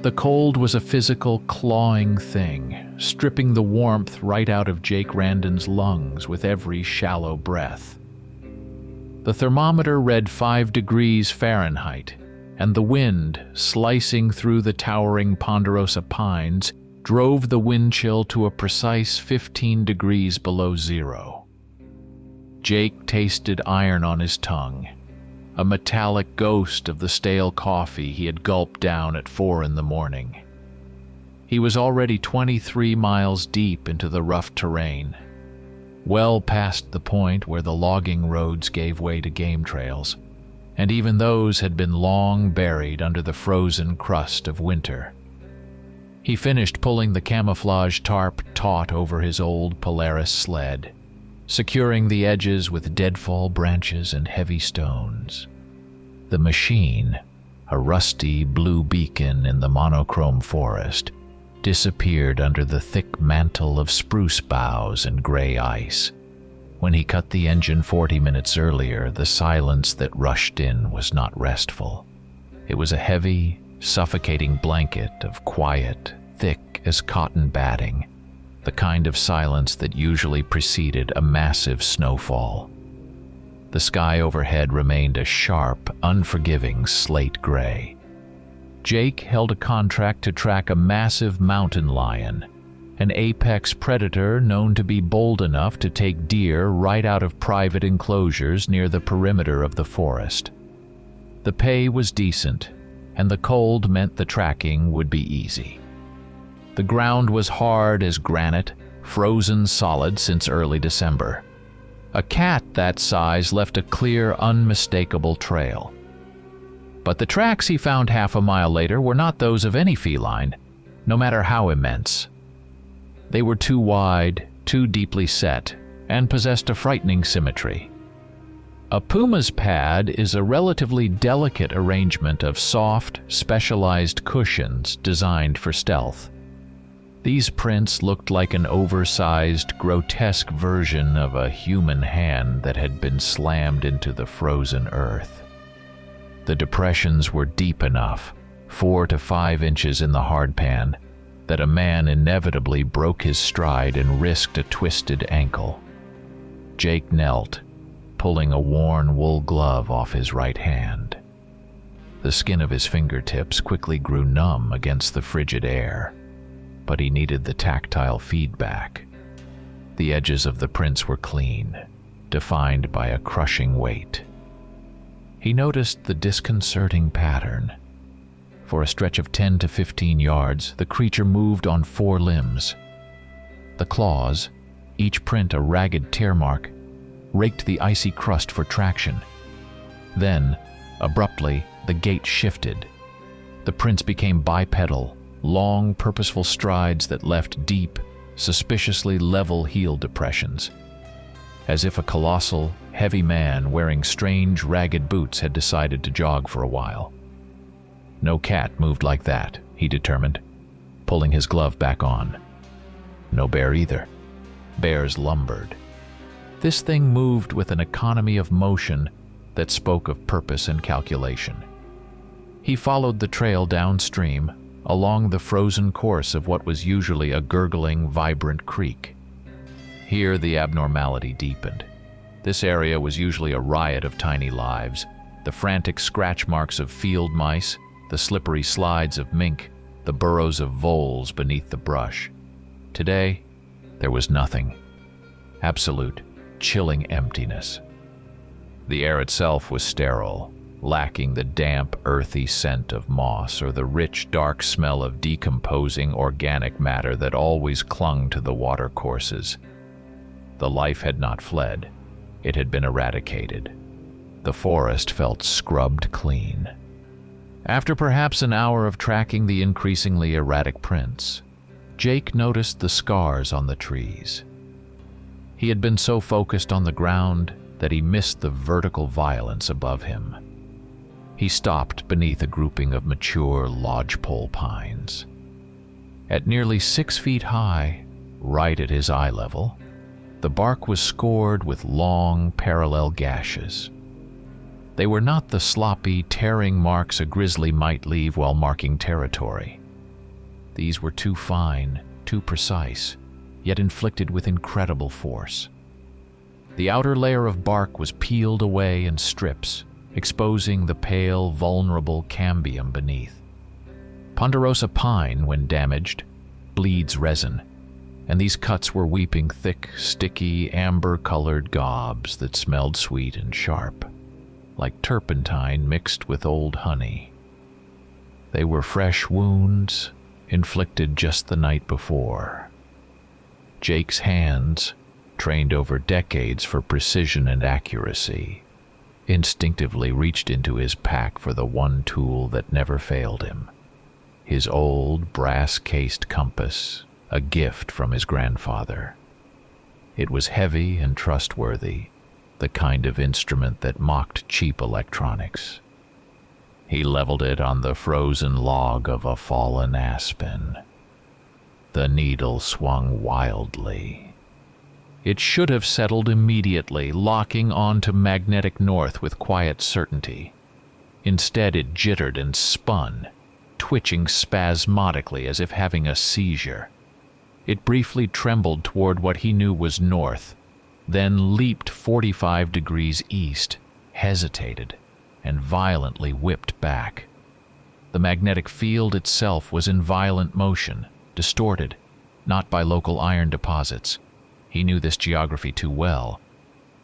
The cold was a physical, clawing thing, stripping the warmth right out of Jake Randon's lungs with every shallow breath. The thermometer read 5 degrees Fahrenheit, and the wind, slicing through the towering ponderosa pines, drove the wind chill to a precise 15 degrees below zero. Jake tasted iron on his tongue, a metallic ghost of the stale coffee he had gulped down at 4 in the morning. He was already 23 miles deep into the rough terrain, well past the point where the logging roads gave way to game trails, and even those had been long buried under the frozen crust of winter. He finished pulling the camouflage tarp taut over his old Polaris sled, securing the edges with deadfall branches and heavy stones. The machine, a rusty blue beacon in the monochrome forest, disappeared under the thick mantle of spruce boughs and gray ice. When he cut the engine 40 minutes earlier, the silence that rushed in was not restful. It was a heavy, suffocating blanket of quiet, thick as cotton batting, the kind of silence that usually preceded a massive snowfall. The sky overhead remained a sharp, unforgiving slate gray. Jake held a contract to track a massive mountain lion, an apex predator known to be bold enough to take deer right out of private enclosures near the perimeter of the forest. The pay was decent, and the cold meant the tracking would be easy. The ground was hard as granite, frozen solid since early December. A cat that size left a clear, unmistakable trail. But the tracks he found half a mile later were not those of any feline, no matter how immense. They were too wide, too deeply set, and possessed a frightening symmetry. A puma's pad is a relatively delicate arrangement of soft, specialized cushions designed for stealth. These prints looked like an oversized, grotesque version of a human hand that had been slammed into the frozen earth. The depressions were deep enough, 4 to 5 inches in the hardpan, that a man inevitably broke his stride and risked a twisted ankle. Jake knelt, pulling a worn wool glove off his right hand. The skin of his fingertips quickly grew numb against the frigid air, but he needed the tactile feedback. The edges of the prints were clean, defined by a crushing weight. He noticed the disconcerting pattern. For a stretch of 10 to 15 yards, the creature moved on 4 limbs. The claws, each print a ragged tear mark, raked the icy crust for traction. Then, abruptly, the gait shifted. The prints became bipedal, long, purposeful strides that left deep, suspiciously level heel depressions, as if a colossal, heavy man wearing strange, ragged boots had decided to jog for a while. No cat moved like that, he determined, pulling his glove back on. No bear either. Bears lumbered. This thing moved with an economy of motion that spoke of purpose and calculation. He followed the trail downstream, along the frozen course of what was usually a gurgling, vibrant creek. Here the abnormality deepened. This area was usually a riot of tiny lives, the frantic scratch marks of field mice, the slippery slides of mink, the burrows of voles beneath the brush. Today, there was nothing. Absolute, chilling emptiness. The air itself was sterile, lacking the damp, earthy scent of moss or the rich, dark smell of decomposing organic matter that always clung to the watercourses. The life had not fled. It had been eradicated. The forest felt scrubbed clean. After perhaps an hour of tracking the increasingly erratic prints, Jake noticed the scars on the trees. He had been so focused on the ground that he missed the vertical violence above him. He stopped beneath a grouping of mature lodgepole pines. At nearly 6 feet high, right at his eye level, the bark was scored with long, parallel gashes. They were not the sloppy, tearing marks a grizzly might leave while marking territory. These were too fine, too precise, yet inflicted with incredible force. The outer layer of bark was peeled away in strips, exposing the pale, vulnerable cambium beneath. Ponderosa pine, when damaged, bleeds resin, and these cuts were weeping thick, sticky, amber-colored gobs that smelled sweet and sharp, like turpentine mixed with old honey. They were fresh wounds, inflicted just the night before. Jake's hands, trained over decades for precision and accuracy, instinctively reached into his pack for the one tool that never failed him, his old brass-cased compass, a gift from his grandfather. It was heavy and trustworthy, the kind of instrument that mocked cheap electronics. He leveled it on the frozen log of a fallen aspen. The needle swung wildly. It should have settled immediately, locking onto magnetic north with quiet certainty. Instead, it jittered and spun, twitching spasmodically as if having a seizure. It briefly trembled toward what he knew was north, then leaped 45 degrees east, hesitated, and violently whipped back. The magnetic field itself was in violent motion, distorted, not by local iron deposits. He knew this geography too well,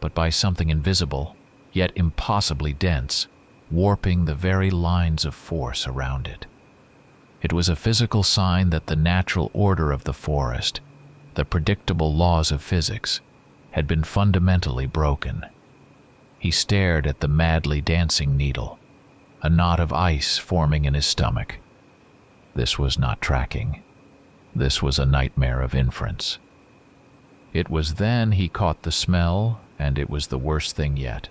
but by something invisible, yet impossibly dense, warping the very lines of force around it. It was a physical sign that the natural order of the forest, the predictable laws of physics, had been fundamentally broken. He stared at the madly dancing needle, a knot of ice forming in his stomach. This was not tracking. This was a nightmare of inference. It was then he caught the smell, and it was the worst thing yet.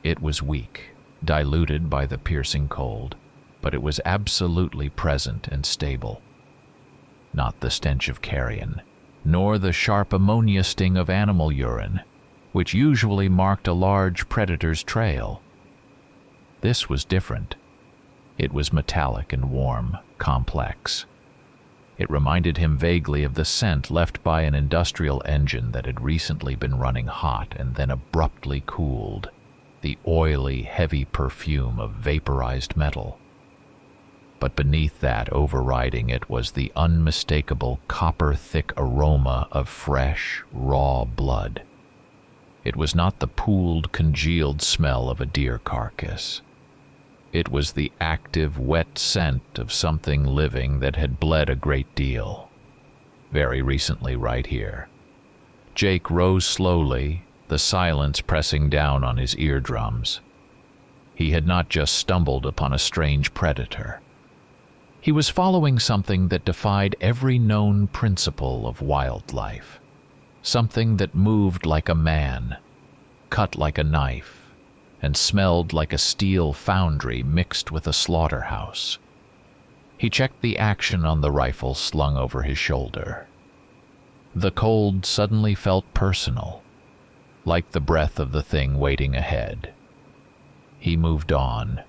It was weak, diluted by the piercing cold, but it was absolutely present and stable. Not the stench of carrion, nor the sharp ammonia sting of animal urine, which usually marked a large predator's trail. This was different. It was metallic and warm, complex. It reminded him vaguely of the scent left by an industrial engine that had recently been running hot and then abruptly cooled, the oily, heavy perfume of vaporized metal. But beneath that, overriding it, was the unmistakable copper-thick aroma of fresh, raw blood. It was not the pooled, congealed smell of a deer carcass. It was the active, wet scent of something living that had bled a great deal. Very recently, right here. Jake rose slowly, the silence pressing down on his eardrums. He had not just stumbled upon a strange predator. He was following something that defied every known principle of wildlife. Something that moved like a man, cut like a knife, and smelled like a steel foundry mixed with a slaughterhouse. He checked the action on the rifle slung over his shoulder. The cold suddenly felt personal, like the breath of the thing waiting ahead. He moved on,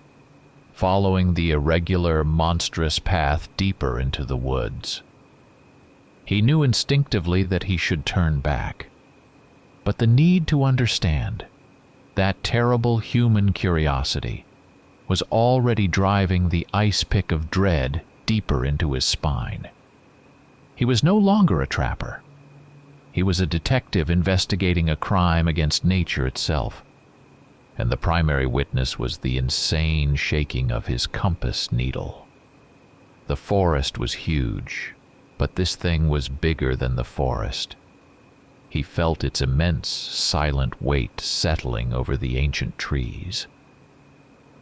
following the irregular, monstrous path deeper into the woods. He knew instinctively that he should turn back, but the need to understand, that terrible human curiosity, was already driving the ice pick of dread deeper into his spine. He was no longer a trapper. He was a detective investigating a crime against nature itself, and the primary witness was the insane shaking of his compass needle. The forest was huge, but this thing was bigger than the forest. He felt its immense, silent weight settling over the ancient trees.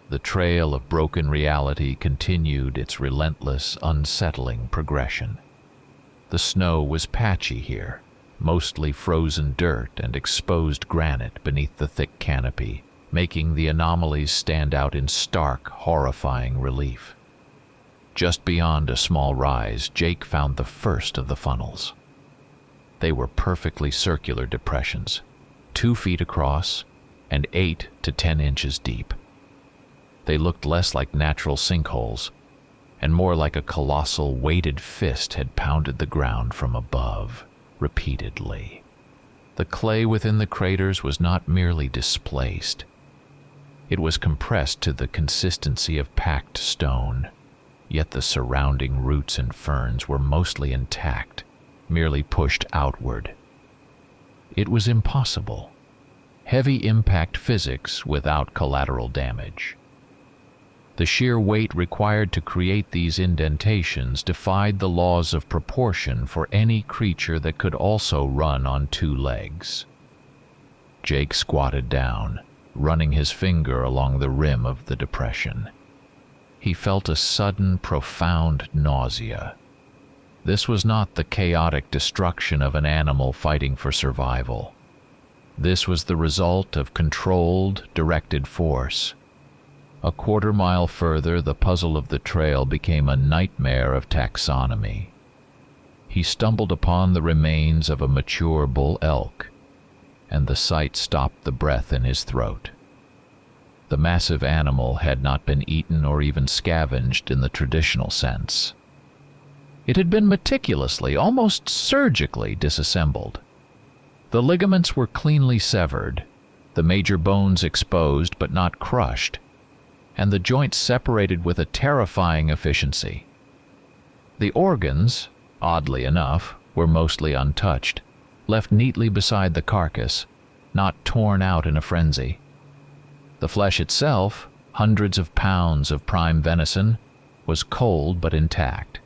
The trail of broken reality continued its relentless, unsettling progression. The snow was patchy here, mostly frozen dirt and exposed granite beneath the thick canopy, making the anomalies stand out in stark, horrifying relief. Just beyond a small rise, Jake found the first of the funnels. They were perfectly circular depressions, 2 feet across and 8 to 10 inches deep. They looked less like natural sinkholes, and more like a colossal weighted fist had pounded the ground from above, repeatedly. The clay within the craters was not merely displaced. It was compressed to the consistency of packed stone, yet the surrounding roots and ferns were mostly intact, merely pushed outward. It was impossible. Heavy impact physics without collateral damage. The sheer weight required to create these indentations defied the laws of proportion for any creature that could also run on two legs. Jake squatted down, running his finger along the rim of the depression. He felt a sudden, profound nausea. This was not the chaotic destruction of an animal fighting for survival. This was the result of controlled, directed force. A quarter-mile further, the puzzle of the trail became a nightmare of taxonomy. He stumbled upon the remains of a mature bull elk, and the sight stopped the breath in his throat. The massive animal had not been eaten or even scavenged in the traditional sense. It had been meticulously, almost surgically, disassembled. The ligaments were cleanly severed, the major bones exposed but not crushed, and the joints separated with a terrifying efficiency. The organs, oddly enough, were mostly untouched, left neatly beside the carcass, not torn out in a frenzy. The flesh itself, hundreds of pounds of prime venison, was cold but intact.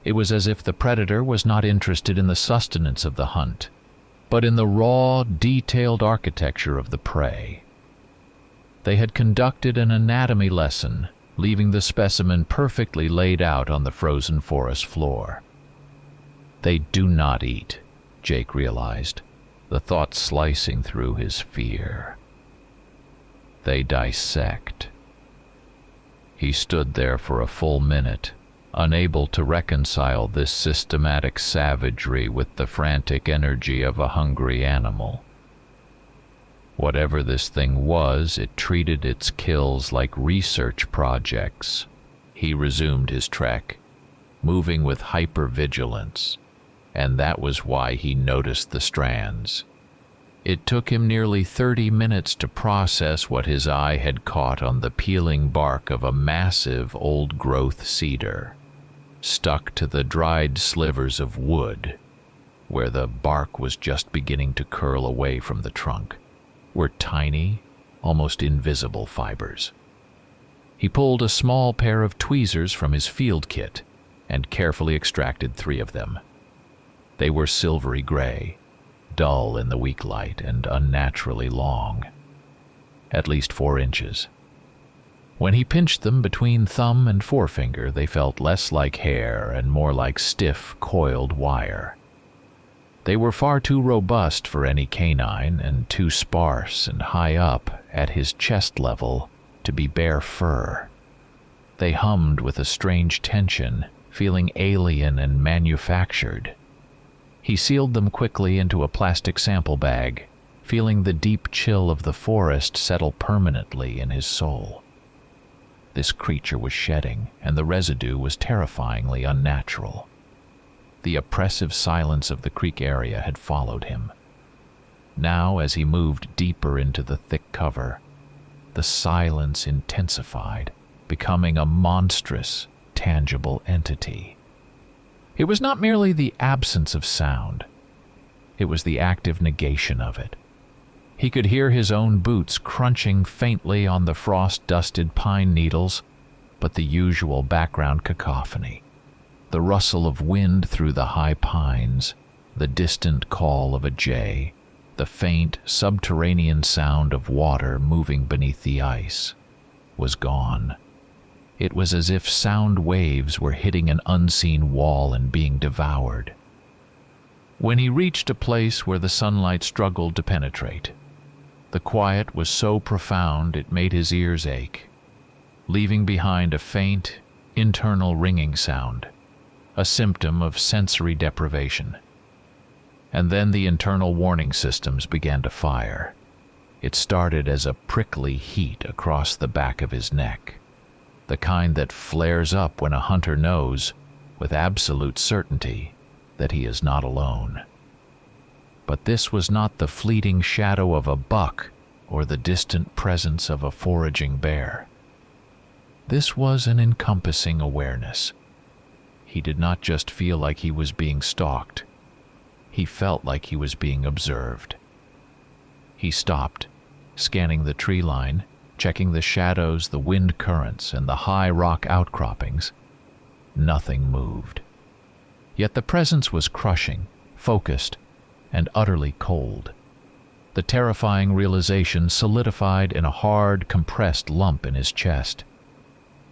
It was as if the predator was not interested in the sustenance of the hunt, but in the raw, detailed architecture of the prey. They had conducted an anatomy lesson, leaving the specimen perfectly laid out on the frozen forest floor. They do not eat, Jake realized, the thought slicing through his fear. They dissect. He stood there for a full minute, unable to reconcile this systematic savagery with the frantic energy of a hungry animal. Whatever this thing was, it treated its kills like research projects. He resumed his trek, moving with hypervigilance, and that was why he noticed the strands. It took him nearly 30 minutes to process what his eye had caught on the peeling bark of a massive old-growth cedar, stuck to the dried slivers of wood, where the bark was just beginning to curl away from the trunk, were tiny, almost invisible fibers. He pulled a small pair of tweezers from his field kit and carefully extracted 3 of them. They were silvery gray, dull in the weak light, and unnaturally long, at least 4 inches. When he pinched them between thumb and forefinger, they felt less like hair and more like stiff, coiled wire. They were far too robust for any canine and too sparse and high up at his chest level to be bare fur. They hummed with a strange tension, feeling alien and manufactured. He sealed them quickly into a plastic sample bag, feeling the deep chill of the forest settle permanently in his soul. This creature was shedding, and the residue was terrifyingly unnatural. The oppressive silence of the creek area had followed him. Now, as he moved deeper into the thick cover, the silence intensified, becoming a monstrous, tangible entity. It was not merely the absence of sound. It was the active negation of it. He could hear his own boots crunching faintly on the frost-dusted pine needles, but the usual background cacophony. The rustle of wind through the high pines, the distant call of a jay, the faint, subterranean sound of water moving beneath the ice, was gone. It was as if sound waves were hitting an unseen wall and being devoured. When he reached a place where the sunlight struggled to penetrate, the quiet was so profound it made his ears ache, leaving behind a faint, internal ringing sound, a symptom of sensory deprivation. And then the internal warning systems began to fire. It started as a prickly heat across the back of his neck, the kind that flares up when a hunter knows, with absolute certainty, that he is not alone. But this was not the fleeting shadow of a buck or the distant presence of a foraging bear. This was an encompassing awareness. He did not just feel like he was being stalked. He felt like he was being observed. He stopped, scanning the tree line, checking the shadows, the wind currents, and the high rock outcroppings. Nothing moved. Yet the presence was crushing, focused, and utterly cold. The terrifying realization solidified in a hard, compressed lump in his chest.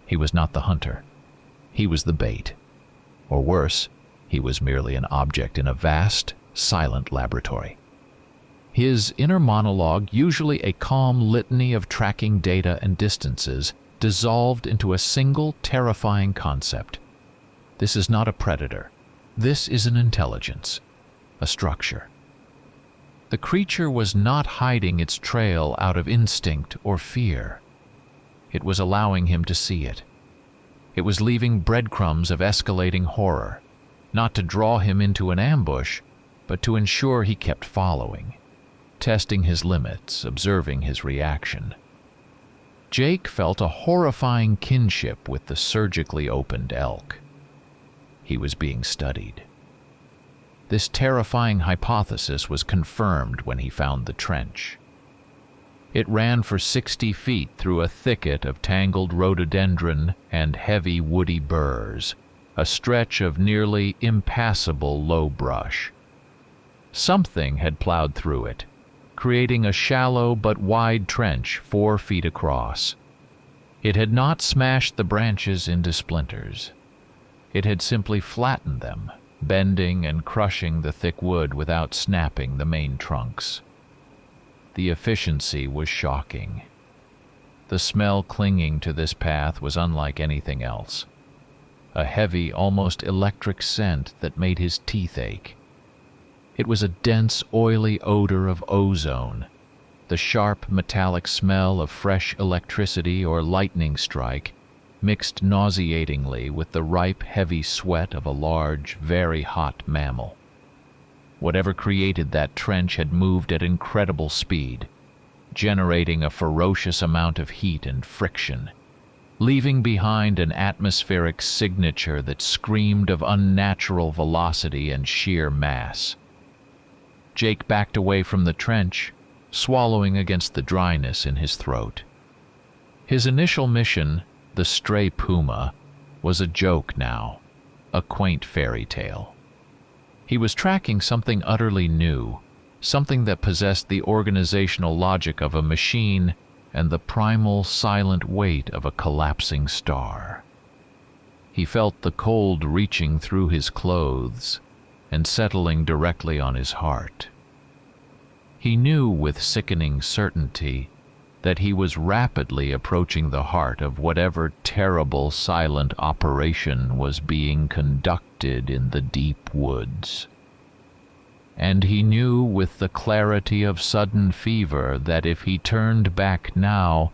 He was not the hunter. He was the bait. Or worse, he was merely an object in a vast, silent laboratory. His inner monologue, usually a calm litany of tracking data and distances, dissolved into a single terrifying concept. This is not a predator. This is an intelligence, a structure. The creature was not hiding its trail out of instinct or fear. It was allowing him to see it. It was leaving breadcrumbs of escalating horror, not to draw him into an ambush, but to ensure he kept following, testing his limits, observing his reaction. Jake felt a horrifying kinship with the surgically opened elk. He was being studied. This terrifying hypothesis was confirmed when he found the trench. It ran for 60 feet through a thicket of tangled rhododendron and heavy woody burrs, a stretch of nearly impassable low brush. Something had plowed through it, creating a shallow but wide trench 4 feet across. It had not smashed the branches into splinters. It had simply flattened them, bending and crushing the thick wood without snapping the main trunks. The efficiency was shocking. The smell clinging to this path was unlike anything else. A heavy, almost electric scent that made his teeth ache. It was a dense, oily odor of ozone, the sharp, metallic smell of fresh electricity or lightning strike, mixed nauseatingly with the ripe, heavy sweat of a large, very hot mammal. Whatever created that trench had moved at incredible speed, generating a ferocious amount of heat and friction, leaving behind an atmospheric signature that screamed of unnatural velocity and sheer mass. Jake backed away from the trench, swallowing against the dryness in his throat. His initial mission, the stray puma, was a joke now, a quaint fairy tale. He was tracking something utterly new, something that possessed the organizational logic of a machine and the primal, silent weight of a collapsing star. He felt the cold reaching through his clothes and settling directly on his heart. He knew with sickening certainty that he was rapidly approaching the heart of whatever terrible silent operation was being conducted in the deep woods. And he knew with the clarity of sudden fever that if he turned back now,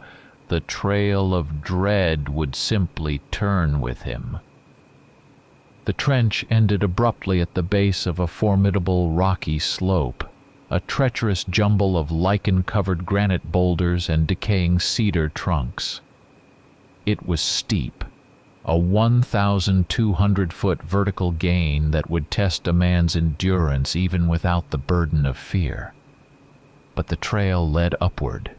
the trail of dread would simply turn with him. The trench ended abruptly at the base of a formidable rocky slope, a treacherous jumble of lichen-covered granite boulders and decaying cedar trunks. It was steep, a 1,200-foot vertical gain that would test a man's endurance even without the burden of fear. But the trail led upward,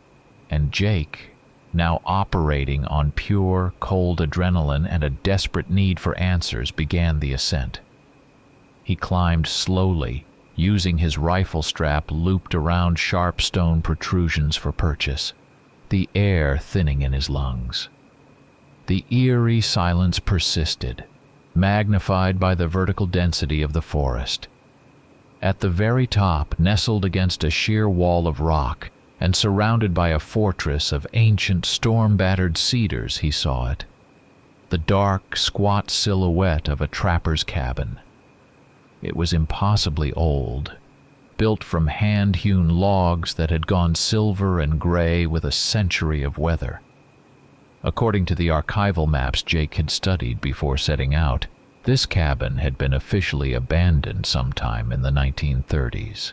and Jake, now operating on pure, cold adrenaline and a desperate need for answers, began the ascent. He climbed slowly, using his rifle strap looped around sharp stone protrusions for purchase, the air thinning in his lungs. The eerie silence persisted, magnified by the vertical density of the forest. At the very top, nestled against a sheer wall of rock, and surrounded by a fortress of ancient storm-battered cedars, he saw it. The dark, squat silhouette of a trapper's cabin. It was impossibly old, built from hand-hewn logs that had gone silver and gray with a century of weather. According to the archival maps Jake had studied before setting out, this cabin had been officially abandoned sometime in the 1930s.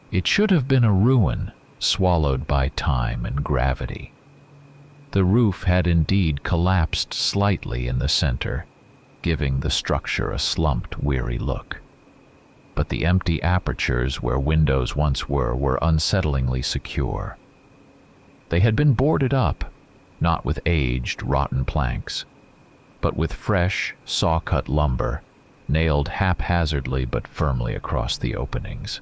It should have been a ruin, swallowed by time and gravity. The roof had indeed collapsed slightly in the center, giving the structure a slumped, weary look. But the empty apertures where windows once were unsettlingly secure. They had been boarded up, not with aged, rotten planks, but with fresh, saw-cut lumber, nailed haphazardly but firmly across the openings.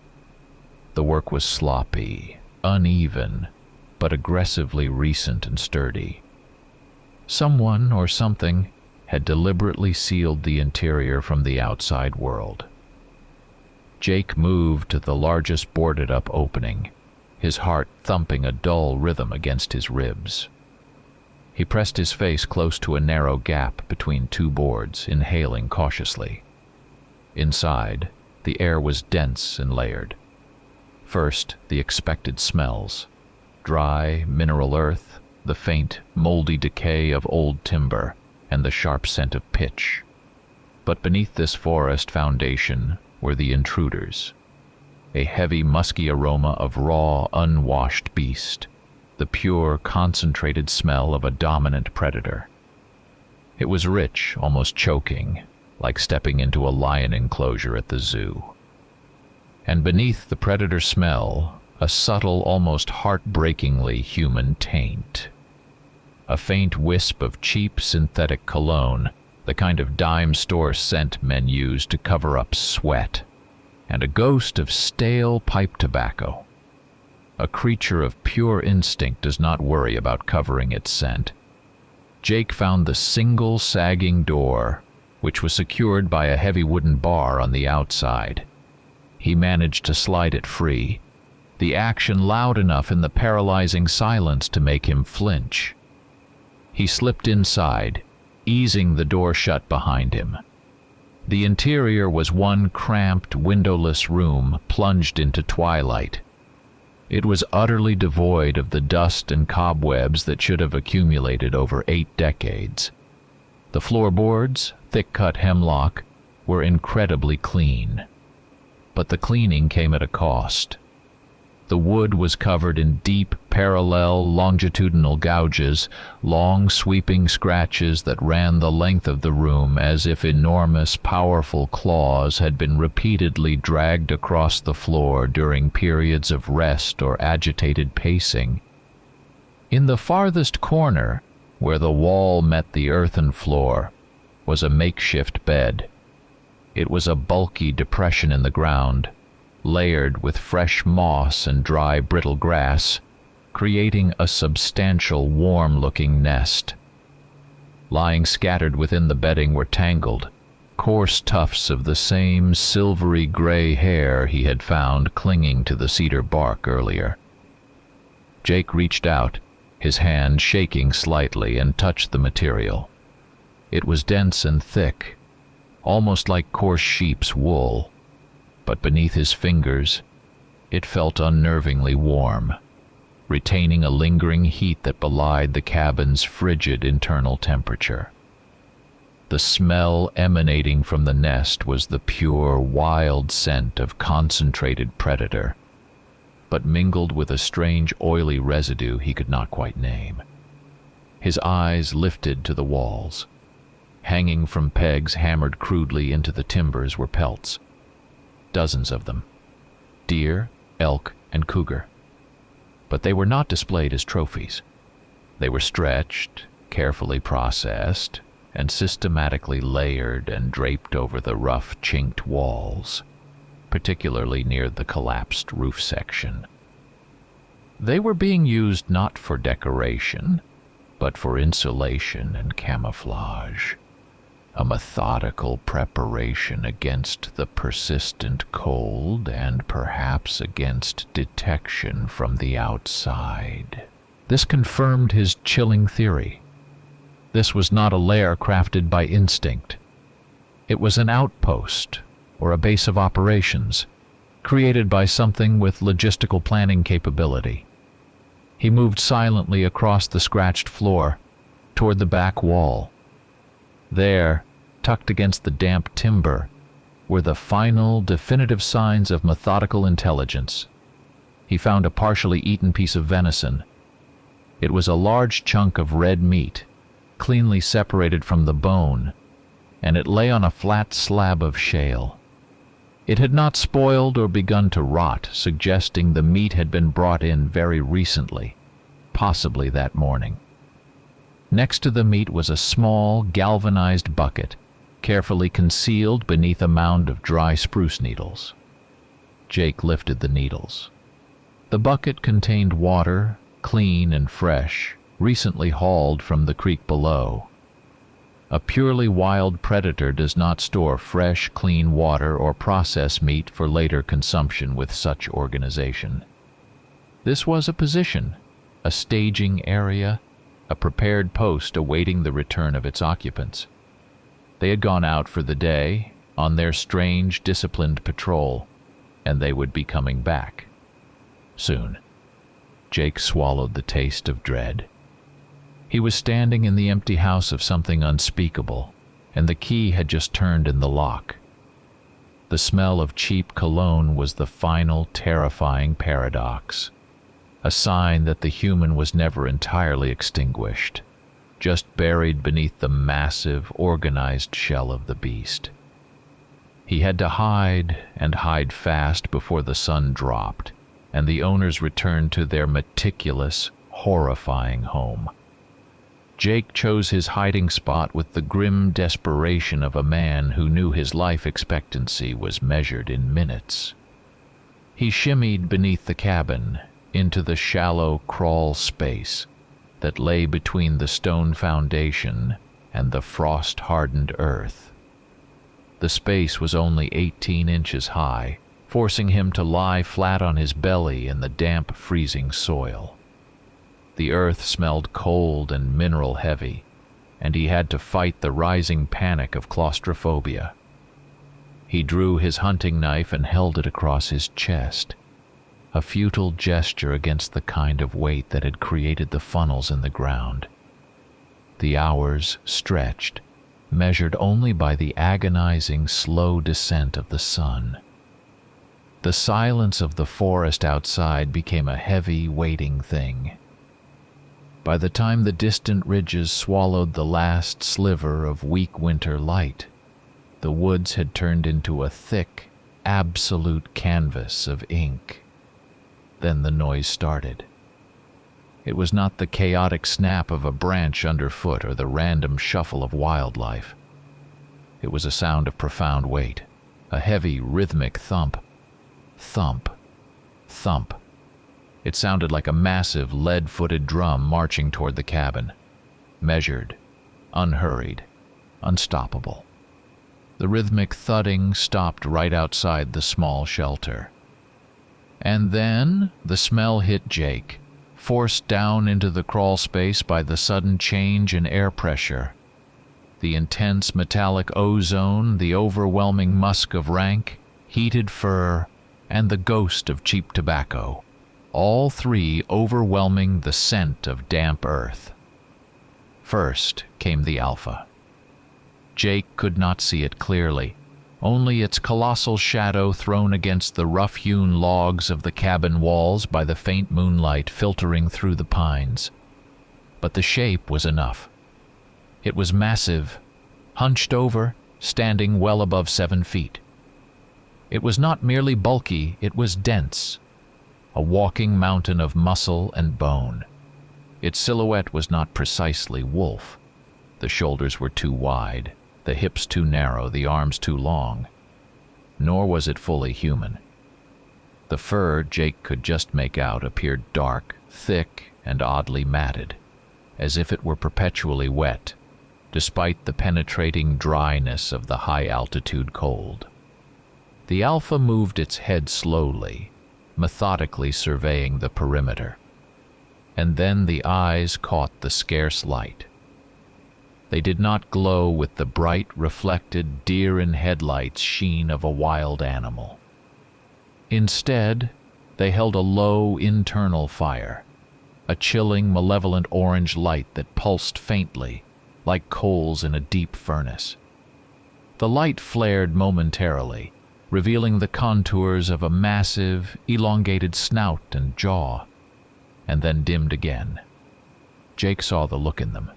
The work was sloppy, uneven, but aggressively recent and sturdy. Someone or something had deliberately sealed the interior from the outside world. Jake moved to the largest boarded-up opening, his heart thumping a dull rhythm against his ribs. He pressed his face close to a narrow gap between two boards, inhaling cautiously. Inside, the air was dense and layered. First, the expected smells: dry, mineral earth, the faint, moldy decay of old timber, and the sharp scent of pitch. But beneath this forest foundation were the intruders. A heavy, musky aroma of raw, unwashed beast, the pure, concentrated smell of a dominant predator. It was rich, almost choking, like stepping into a lion enclosure at the zoo. And beneath the predator smell, a subtle, almost heartbreakingly human taint. A faint wisp of cheap synthetic cologne, the kind of dime store scent men use to cover up sweat, and a ghost of stale pipe tobacco. A creature of pure instinct does not worry about covering its scent. Jake found the single sagging door, which was secured by a heavy wooden bar on the outside. He managed to slide it free, the action loud enough in the paralyzing silence to make him flinch. He slipped inside, easing the door shut behind him. The interior was one cramped, windowless room plunged into twilight. It was utterly devoid of the dust and cobwebs that should have accumulated over 8 decades. The floorboards, thick-cut hemlock, were incredibly clean. But the cleaning came at a cost. The wood was covered in deep, parallel, longitudinal gouges, long, sweeping scratches that ran the length of the room as if enormous, powerful claws had been repeatedly dragged across the floor during periods of rest or agitated pacing. In the farthest corner, where the wall met the earthen floor, was a makeshift bed. It was a bulky depression in the ground, layered with fresh moss and dry, brittle grass, creating a substantial, warm-looking nest. Lying scattered within the bedding were tangled, coarse tufts of the same silvery gray hair he had found clinging to the cedar bark earlier. Jake reached out, his hand shaking slightly, and touched the material. It was dense and thick, almost like coarse sheep's wool, but beneath his fingers, it felt unnervingly warm, retaining a lingering heat that belied the cabin's frigid internal temperature. The smell emanating from the nest was the pure, wild scent of concentrated predator, but mingled with a strange, oily residue he could not quite name. His eyes lifted to the walls. Hanging from pegs hammered crudely into the timbers were pelts. Dozens of them. Deer, elk, and cougar. But they were not displayed as trophies. They were stretched, carefully processed, and systematically layered and draped over the rough, chinked walls, particularly near the collapsed roof section. They were being used not for decoration, but for insulation and camouflage. A methodical preparation against the persistent cold and perhaps against detection from the outside. This confirmed his chilling theory. This was not a lair crafted by instinct. It was an outpost, or a base of operations, created by something with logistical planning capability. He moved silently across the scratched floor, toward the back wall. There, tucked against the damp timber, were the final, definitive signs of methodical intelligence. He found a partially eaten piece of venison. It was a large chunk of red meat, cleanly separated from the bone, and it lay on a flat slab of shale. It had not spoiled or begun to rot, suggesting the meat had been brought in very recently, possibly that morning. Next to the meat was a small, galvanized bucket, carefully concealed beneath a mound of dry spruce needles. Jake lifted the needles. The bucket contained water, clean and fresh, recently hauled from the creek below. A purely wild predator does not store fresh, clean water or process meat for later consumption with such organization. This was a position, a staging area, a prepared post awaiting the return of its occupants. They had gone out for the day, on their strange, disciplined patrol, and they would be coming back. Soon. Jake swallowed the taste of dread. He was standing in the empty house of something unspeakable, and the key had just turned in the lock. The smell of cheap cologne was the final terrifying paradox, a sign that the human was never entirely extinguished, just buried beneath the massive, organized shell of the beast. He had to hide, and hide fast before the sun dropped, and the owners returned to their meticulous, horrifying home. Jake chose his hiding spot with the grim desperation of a man who knew his life expectancy was measured in minutes. He shimmied beneath the cabin, into the shallow crawl space that lay between the stone foundation and the frost-hardened earth. The space was only 18 inches high, forcing him to lie flat on his belly in the damp, freezing soil. The earth smelled cold and mineral-heavy, and he had to fight the rising panic of claustrophobia. He drew his hunting knife and held it across his chest, a futile gesture against the kind of weight that had created the funnels in the ground. The hours stretched, measured only by the agonizing, slow descent of the sun. The silence of the forest outside became a heavy, waiting thing. By the time the distant ridges swallowed the last sliver of weak winter light, the woods had turned into a thick, absolute canvas of ink. Then the noise started. It was not the chaotic snap of a branch underfoot or the random shuffle of wildlife. It was a sound of profound weight, a heavy, rhythmic thump. Thump, thump. It sounded like a massive, lead-footed drum marching toward the cabin. Measured, unhurried, unstoppable. The rhythmic thudding stopped right outside the small shelter. And then the smell hit Jake, forced down into the crawl space by the sudden change in air pressure. The intense metallic ozone, the overwhelming musk of rank, heated fur, and the ghost of cheap tobacco, all three overwhelming the scent of damp earth. First came the alpha. Jake could not see it clearly, only its colossal shadow thrown against the rough-hewn logs of the cabin walls by the faint moonlight filtering through the pines. But the shape was enough. It was massive, hunched over, standing well above 7 feet. It was not merely bulky, it was dense, a walking mountain of muscle and bone. Its silhouette was not precisely wolf. The shoulders were too wide, the hips too narrow, the arms too long. Nor was it fully human. The fur, Jake could just make out, appeared dark, thick, and oddly matted, as if it were perpetually wet, despite the penetrating dryness of the high-altitude cold. The alpha moved its head slowly, methodically surveying the perimeter, and then the eyes caught the scarce light. They did not glow with the bright, reflected deer-in-headlights sheen of a wild animal. Instead, they held a low internal fire, a chilling, malevolent orange light that pulsed faintly, like coals in a deep furnace. The light flared momentarily, revealing the contours of a massive, elongated snout and jaw, and then dimmed again. Jake saw the look in them.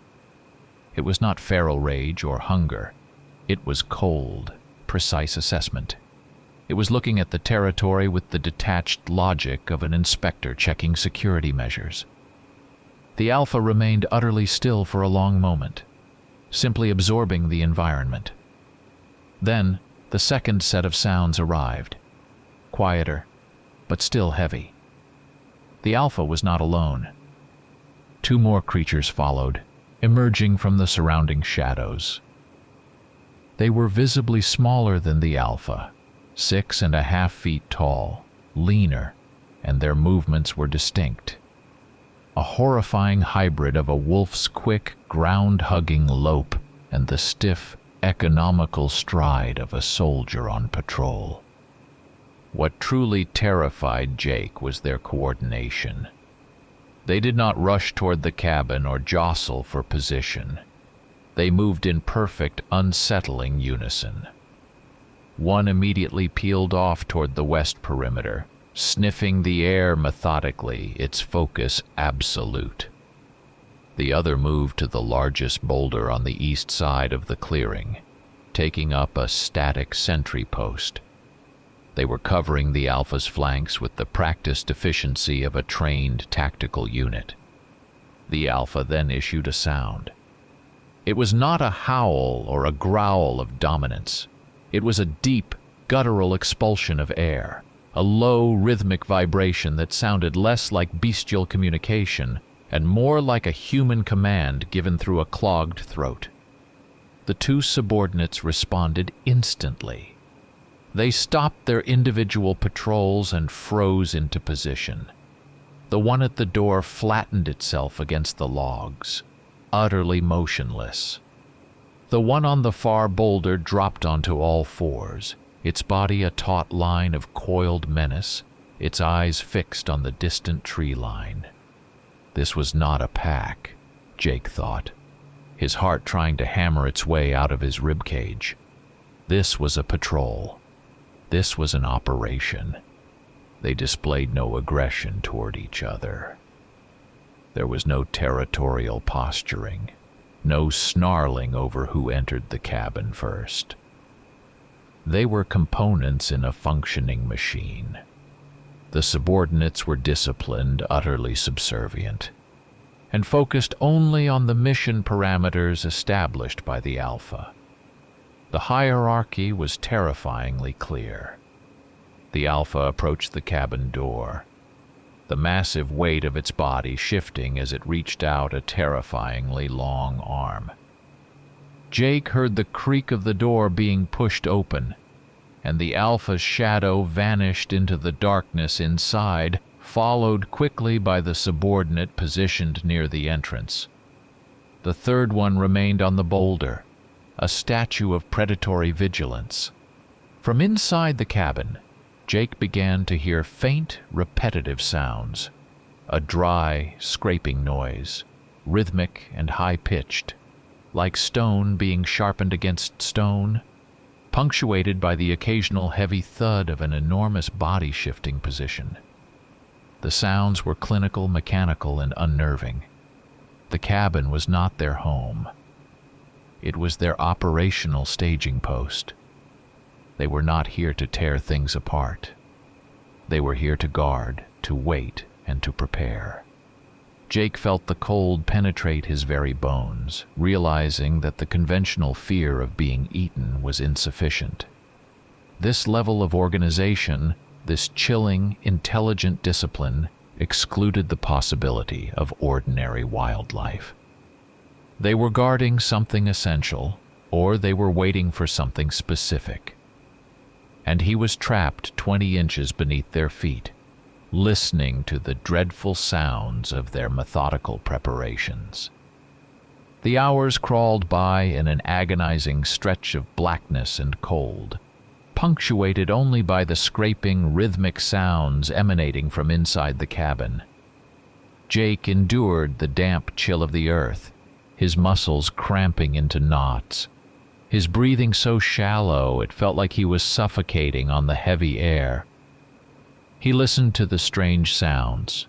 It was not feral rage or hunger. It was cold, precise assessment. It was looking at the territory with the detached logic of an inspector checking security measures. The Alpha remained utterly still for a long moment, simply absorbing the environment. Then, the second set of sounds arrived, quieter, but still heavy. The Alpha was not alone. Two more creatures followed, emerging from the surrounding shadows. They were visibly smaller than the Alpha, 6.5 feet tall, leaner, and their movements were distinct. A horrifying hybrid of a wolf's quick, ground-hugging lope and the stiff, economical stride of a soldier on patrol. What truly terrified Jake was their coordination. They did not rush toward the cabin or jostle for position. They moved in perfect, unsettling unison. One immediately peeled off toward the west perimeter, sniffing the air methodically, its focus absolute. The other moved to the largest boulder on the east side of the clearing, taking up a static sentry post. They were covering the Alpha's flanks with the practiced efficiency of a trained tactical unit. The Alpha then issued a sound. It was not a howl or a growl of dominance. It was a deep, guttural expulsion of air, a low, rhythmic vibration that sounded less like bestial communication and more like a human command given through a clogged throat. The two subordinates responded instantly. They stopped their individual patrols and froze into position. The one at the door flattened itself against the logs, utterly motionless. The one on the far boulder dropped onto all fours, its body a taut line of coiled menace, its eyes fixed on the distant tree line. This was not a pack, Jake thought, his heart trying to hammer its way out of his ribcage. This was a patrol. This was an operation. They displayed no aggression toward each other. There was no territorial posturing, no snarling over who entered the cabin first. They were components in a functioning machine. The subordinates were disciplined, utterly subservient, and focused only on the mission parameters established by the Alpha. The hierarchy was terrifyingly clear. The Alpha approached the cabin door, the massive weight of its body shifting as it reached out a terrifyingly long arm. Jake heard the creak of the door being pushed open, and the Alpha's shadow vanished into the darkness inside, followed quickly by the subordinate positioned near the entrance. The third one remained on the boulder, a statue of predatory vigilance. From inside the cabin, Jake began to hear faint, repetitive sounds, a dry, scraping noise, rhythmic and high-pitched, like stone being sharpened against stone, punctuated by the occasional heavy thud of an enormous body shifting position. The sounds were clinical, mechanical, and unnerving. The cabin was not their home. It was their operational staging post. They were not here to tear things apart. They were here to guard, to wait, and to prepare. Jake felt the cold penetrate his very bones, realizing that the conventional fear of being eaten was insufficient. This level of organization, this chilling, intelligent discipline, excluded the possibility of ordinary wildlife. They were guarding something essential, or they were waiting for something specific. And he was trapped 20 inches beneath their feet, listening to the dreadful sounds of their methodical preparations. The hours crawled by in an agonizing stretch of blackness and cold, punctuated only by the scraping, rhythmic sounds emanating from inside the cabin. Jake endured the damp chill of the earth, his muscles cramping into knots, his breathing so shallow it felt like he was suffocating on the heavy air. He listened to the strange sounds,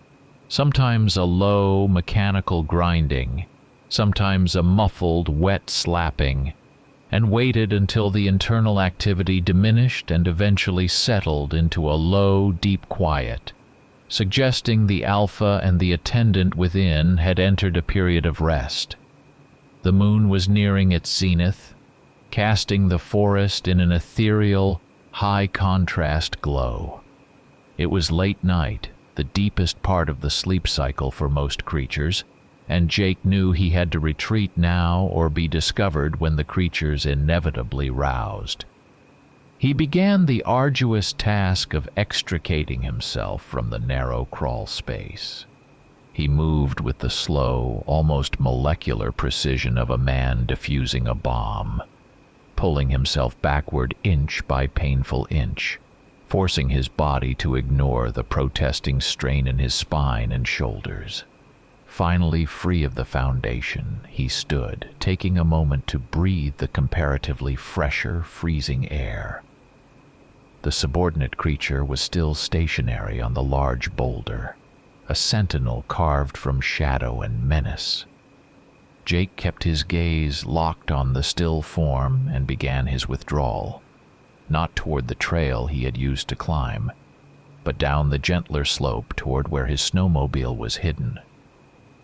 sometimes a low, mechanical grinding, sometimes a muffled, wet slapping, and waited until the internal activity diminished and eventually settled into a low, deep quiet, suggesting the alpha and the attendant within had entered a period of rest. The moon was nearing its zenith, casting the forest in an ethereal, high-contrast glow. It was late night, the deepest part of the sleep cycle for most creatures, and Jake knew he had to retreat now or be discovered when the creatures inevitably roused. He began the arduous task of extricating himself from the narrow crawl space. He moved with the slow, almost molecular precision of a man defusing a bomb, pulling himself backward inch by painful inch, forcing his body to ignore the protesting strain in his spine and shoulders. Finally free of the foundation, he stood, taking a moment to breathe the comparatively fresher, freezing air. The subordinate creature was still stationary on the large boulder, a sentinel carved from shadow and menace. Jake kept his gaze locked on the still form and began his withdrawal, not toward the trail he had used to climb, but down the gentler slope toward where his snowmobile was hidden.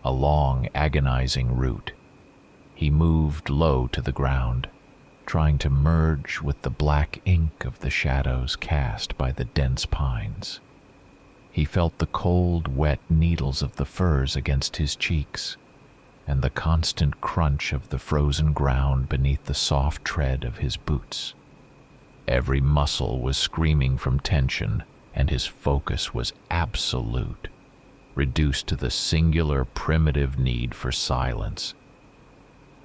A long, agonizing route. He moved low to the ground, trying to merge with the black ink of the shadows cast by the dense pines. He felt the cold, wet needles of the firs against his cheeks, and the constant crunch of the frozen ground beneath the soft tread of his boots. Every muscle was screaming from tension, and his focus was absolute, reduced to the singular primitive need for silence.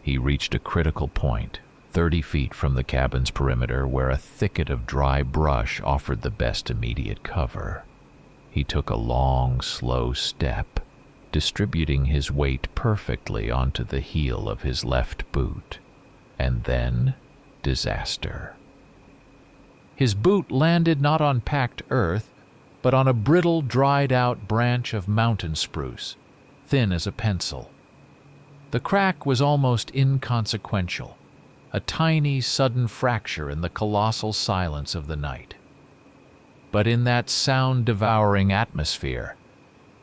He reached a critical point, 30 feet from the cabin's perimeter, where a thicket of dry brush offered the best immediate cover. He took a long, slow step, distributing his weight perfectly onto the heel of his left boot, and then disaster. His boot landed not on packed earth, but on a brittle, dried-out branch of mountain spruce, thin as a pencil. The crack was almost inconsequential, a tiny, sudden fracture in the colossal silence of the night. But in that sound-devouring atmosphere,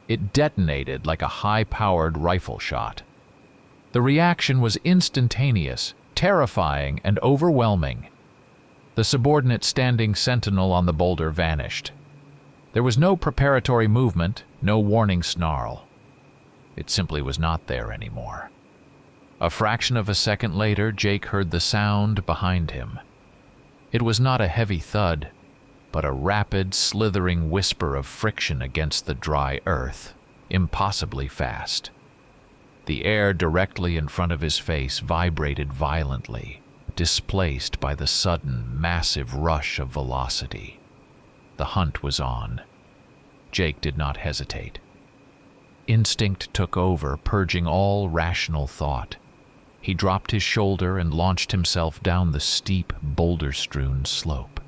it detonated like a high-powered rifle shot. The reaction was instantaneous, terrifying, and overwhelming. The subordinate standing sentinel on the boulder vanished. There was no preparatory movement, no warning snarl. It simply was not there anymore. A fraction of a second later, Jake heard the sound behind him. It was not a heavy thud, but a rapid, slithering whisper of friction against the dry earth, impossibly fast. The air directly in front of his face vibrated violently, displaced by the sudden, massive rush of velocity. The hunt was on. Jake did not hesitate. Instinct took over, purging all rational thought. He dropped his shoulder and launched himself down the steep, boulder-strewn slope.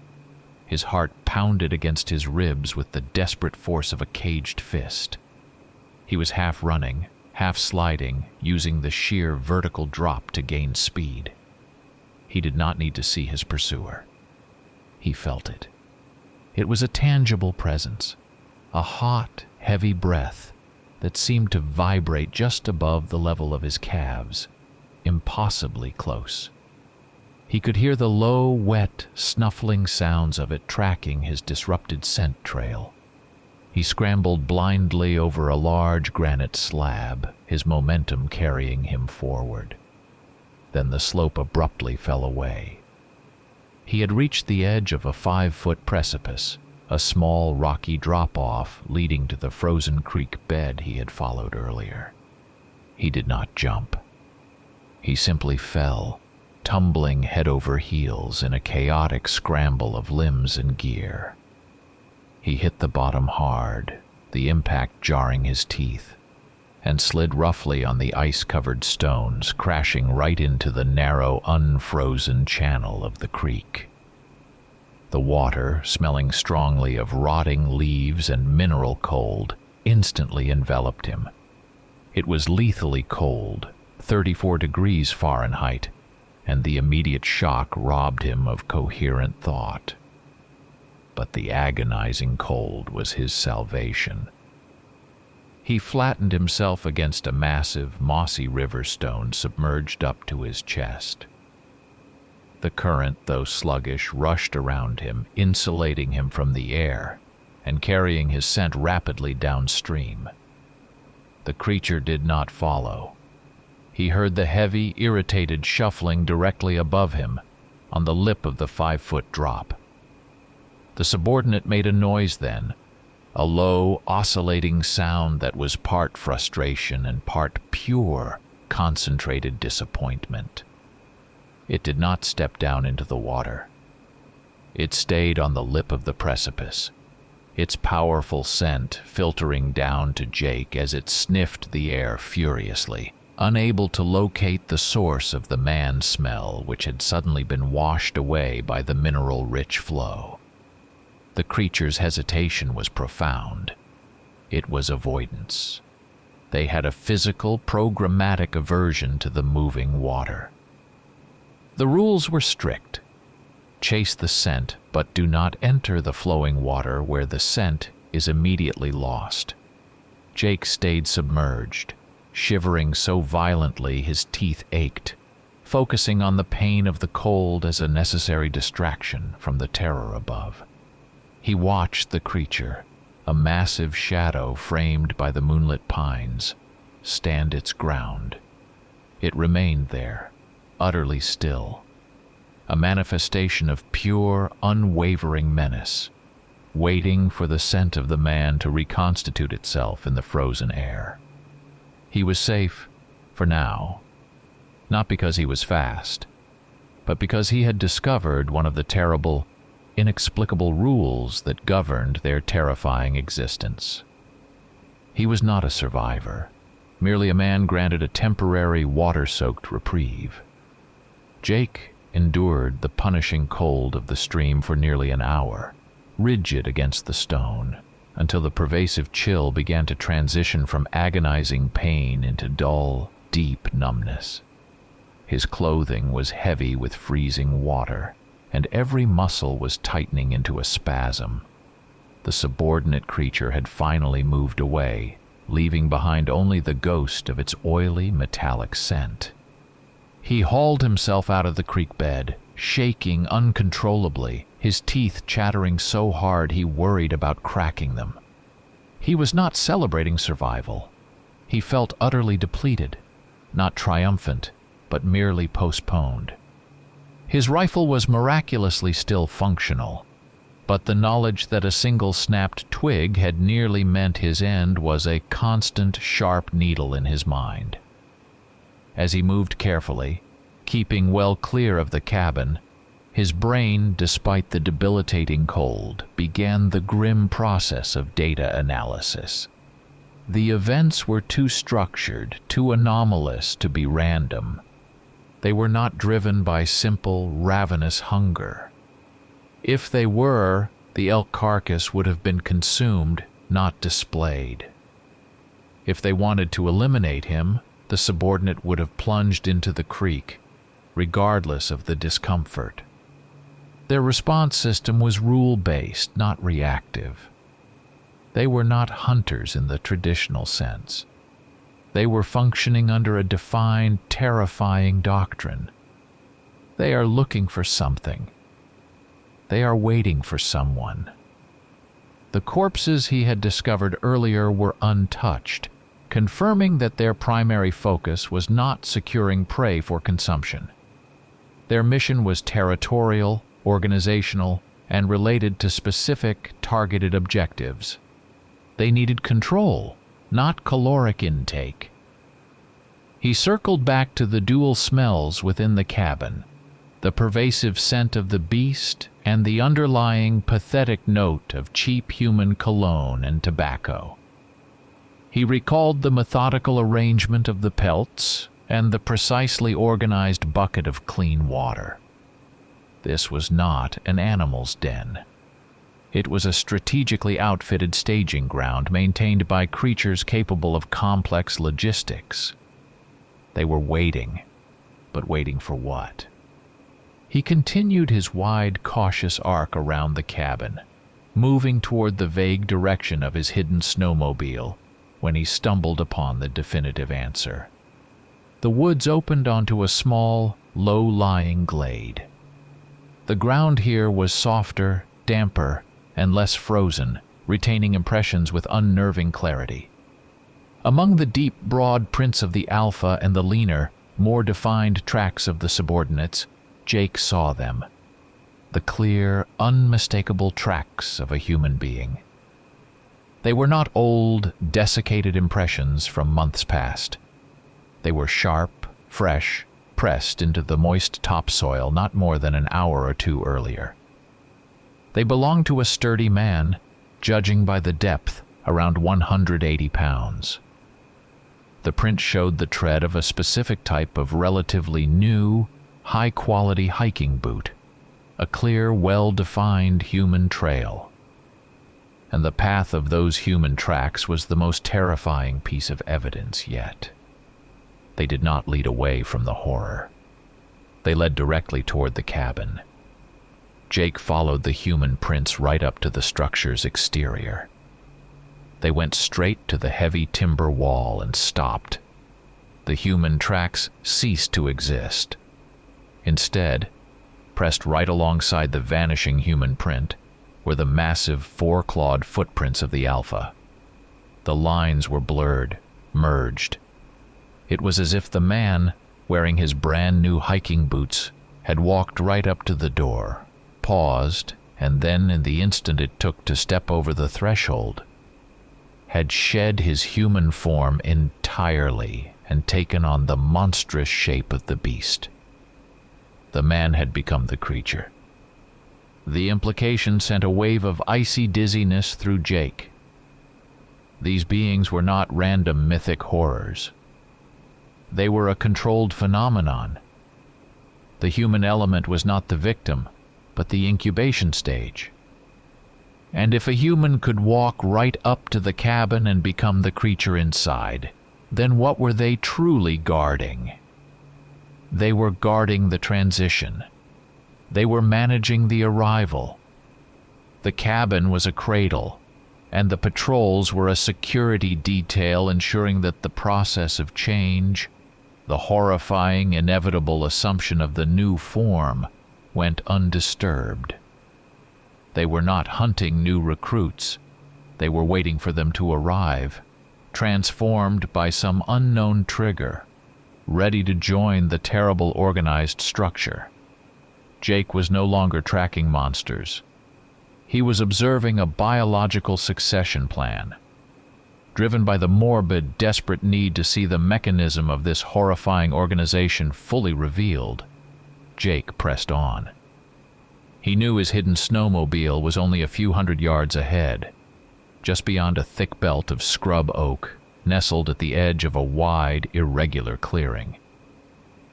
His heart pounded against his ribs with the desperate force of a caged fist. He was half running, half sliding, using the sheer vertical drop to gain speed. He did not need to see his pursuer. He felt it. It was a tangible presence, a hot, heavy breath that seemed to vibrate just above the level of his calves, impossibly close. He could hear the low, wet, snuffling sounds of it tracking his disrupted scent trail. He scrambled blindly over a large granite slab, his momentum carrying him forward. Then the slope abruptly fell away. He had reached the edge of a 5-foot precipice, a small rocky drop-off leading to the frozen creek bed he had followed earlier. He did not jump. He simply fell, tumbling head over heels in a chaotic scramble of limbs and gear. He hit the bottom hard, the impact jarring his teeth, and slid roughly on the ice-covered stones, crashing right into the narrow, unfrozen channel of the creek. The water, smelling strongly of rotting leaves and mineral cold, instantly enveloped him. It was lethally cold, 34 degrees Fahrenheit, and the immediate shock robbed him of coherent thought. But the agonizing cold was his salvation. He flattened himself against a massive, mossy river stone submerged up to his chest. The current, though sluggish, rushed around him, insulating him from the air and carrying his scent rapidly downstream. The creature did not follow. He heard the heavy, irritated shuffling directly above him, on the lip of the 5-foot drop. The subordinate made a noise then, a low, oscillating sound that was part frustration and part pure, concentrated disappointment. It did not step down into the water. It stayed on the lip of the precipice, its powerful scent filtering down to Jake as it sniffed the air furiously, unable to locate the source of the man smell which had suddenly been washed away by the mineral-rich flow. The creature's hesitation was profound. It was avoidance. They had a physical, programmatic aversion to the moving water. The rules were strict. Chase the scent, but do not enter the flowing water where the scent is immediately lost. Jake stayed submerged, shivering so violently his teeth ached, focusing on the pain of the cold as a necessary distraction from the terror above. He watched the creature, a massive shadow framed by the moonlit pines, stand its ground. It remained there, utterly still, a manifestation of pure, unwavering menace, waiting for the scent of the man to reconstitute itself in the frozen air. He was safe, for now, not because he was fast, but because he had discovered one of the terrible, inexplicable rules that governed their terrifying existence. He was not a survivor, merely a man granted a temporary water-soaked reprieve. Jake endured the punishing cold of the stream for nearly an hour, rigid against the stone, until the pervasive chill began to transition from agonizing pain into dull, deep numbness. His clothing was heavy with freezing water, and every muscle was tightening into a spasm. The subordinate creature had finally moved away, leaving behind only the ghost of its oily, metallic scent. He hauled himself out of the creek bed, shaking uncontrollably, his teeth chattering so hard he worried about cracking them. He was not celebrating survival. He felt utterly depleted, not triumphant, but merely postponed. His rifle was miraculously still functional, but the knowledge that a single snapped twig had nearly meant his end was a constant, sharp needle in his mind. As he moved carefully, keeping well clear of the cabin, his brain, despite the debilitating cold, began the grim process of data analysis. The events were too structured, too anomalous to be random. They were not driven by simple, ravenous hunger. If they were, the elk carcass would have been consumed, not displayed. If they wanted to eliminate him, the subordinate would have plunged into the creek, regardless of the discomfort. Their response system was rule-based, not reactive. They were not hunters in the traditional sense. They were functioning under a defined, terrifying doctrine. They are looking for something. They are waiting for someone. The corpses he had discovered earlier were untouched, confirming that their primary focus was not securing prey for consumption. Their mission was territorial, organizational, and related to specific, targeted objectives. They needed control, not caloric intake. He circled back to the dual smells within the cabin, the pervasive scent of the beast and the underlying pathetic note of cheap human cologne and tobacco. He recalled the methodical arrangement of the pelts and the precisely organized bucket of clean water. This was not an animal's den. It was a strategically outfitted staging ground maintained by creatures capable of complex logistics. They were waiting, but waiting for what? He continued his wide, cautious arc around the cabin, moving toward the vague direction of his hidden snowmobile when he stumbled upon the definitive answer. The woods opened onto a small, low-lying glade. The ground here was softer, damper, and less frozen, retaining impressions with unnerving clarity. Among the deep, broad prints of the alpha and the leaner, more defined tracks of the subordinates, Jake saw them. The clear, unmistakable tracks of a human being. They were not old, desiccated impressions from months past. They were sharp, fresh, pressed into the moist topsoil not more than an hour or two earlier. They belonged to a sturdy man, judging by the depth, around 180 pounds. The print showed the tread of a specific type of relatively new, high-quality hiking boot, a clear, well-defined human trail. And the path of those human tracks was the most terrifying piece of evidence yet. They did not lead away from the horror. They led directly toward the cabin. Jake followed the human prints right up to the structure's exterior. They went straight to the heavy timber wall and stopped. The human tracks ceased to exist. Instead, pressed right alongside the vanishing human print, were the massive four-clawed footprints of the alpha. The lines were blurred, merged. It was as if the man, wearing his brand-new hiking boots, had walked right up to the door, paused, and then, in the instant it took to step over the threshold, had shed his human form entirely and taken on the monstrous shape of the beast. The man had become the creature. The implication sent a wave of icy dizziness through Jake. These beings were not random mythic horrors. They were a controlled phenomenon. The human element was not the victim, but the incubation stage. And if a human could walk right up to the cabin and become the creature inside, then what were they truly guarding? They were guarding the transition. They were managing the arrival. The cabin was a cradle, and the patrols were a security detail ensuring that the process of change, the horrifying, inevitable assumption of the new form, went undisturbed. They were not hunting new recruits. They were waiting for them to arrive, transformed by some unknown trigger, ready to join the terrible organized structure. Jake was no longer tracking monsters. He was observing a biological succession plan. Driven by the morbid, desperate need to see the mechanism of this horrifying organization fully revealed, Jake pressed on. He knew his hidden snowmobile was only a few hundred yards ahead, just beyond a thick belt of scrub oak, nestled at the edge of a wide, irregular clearing.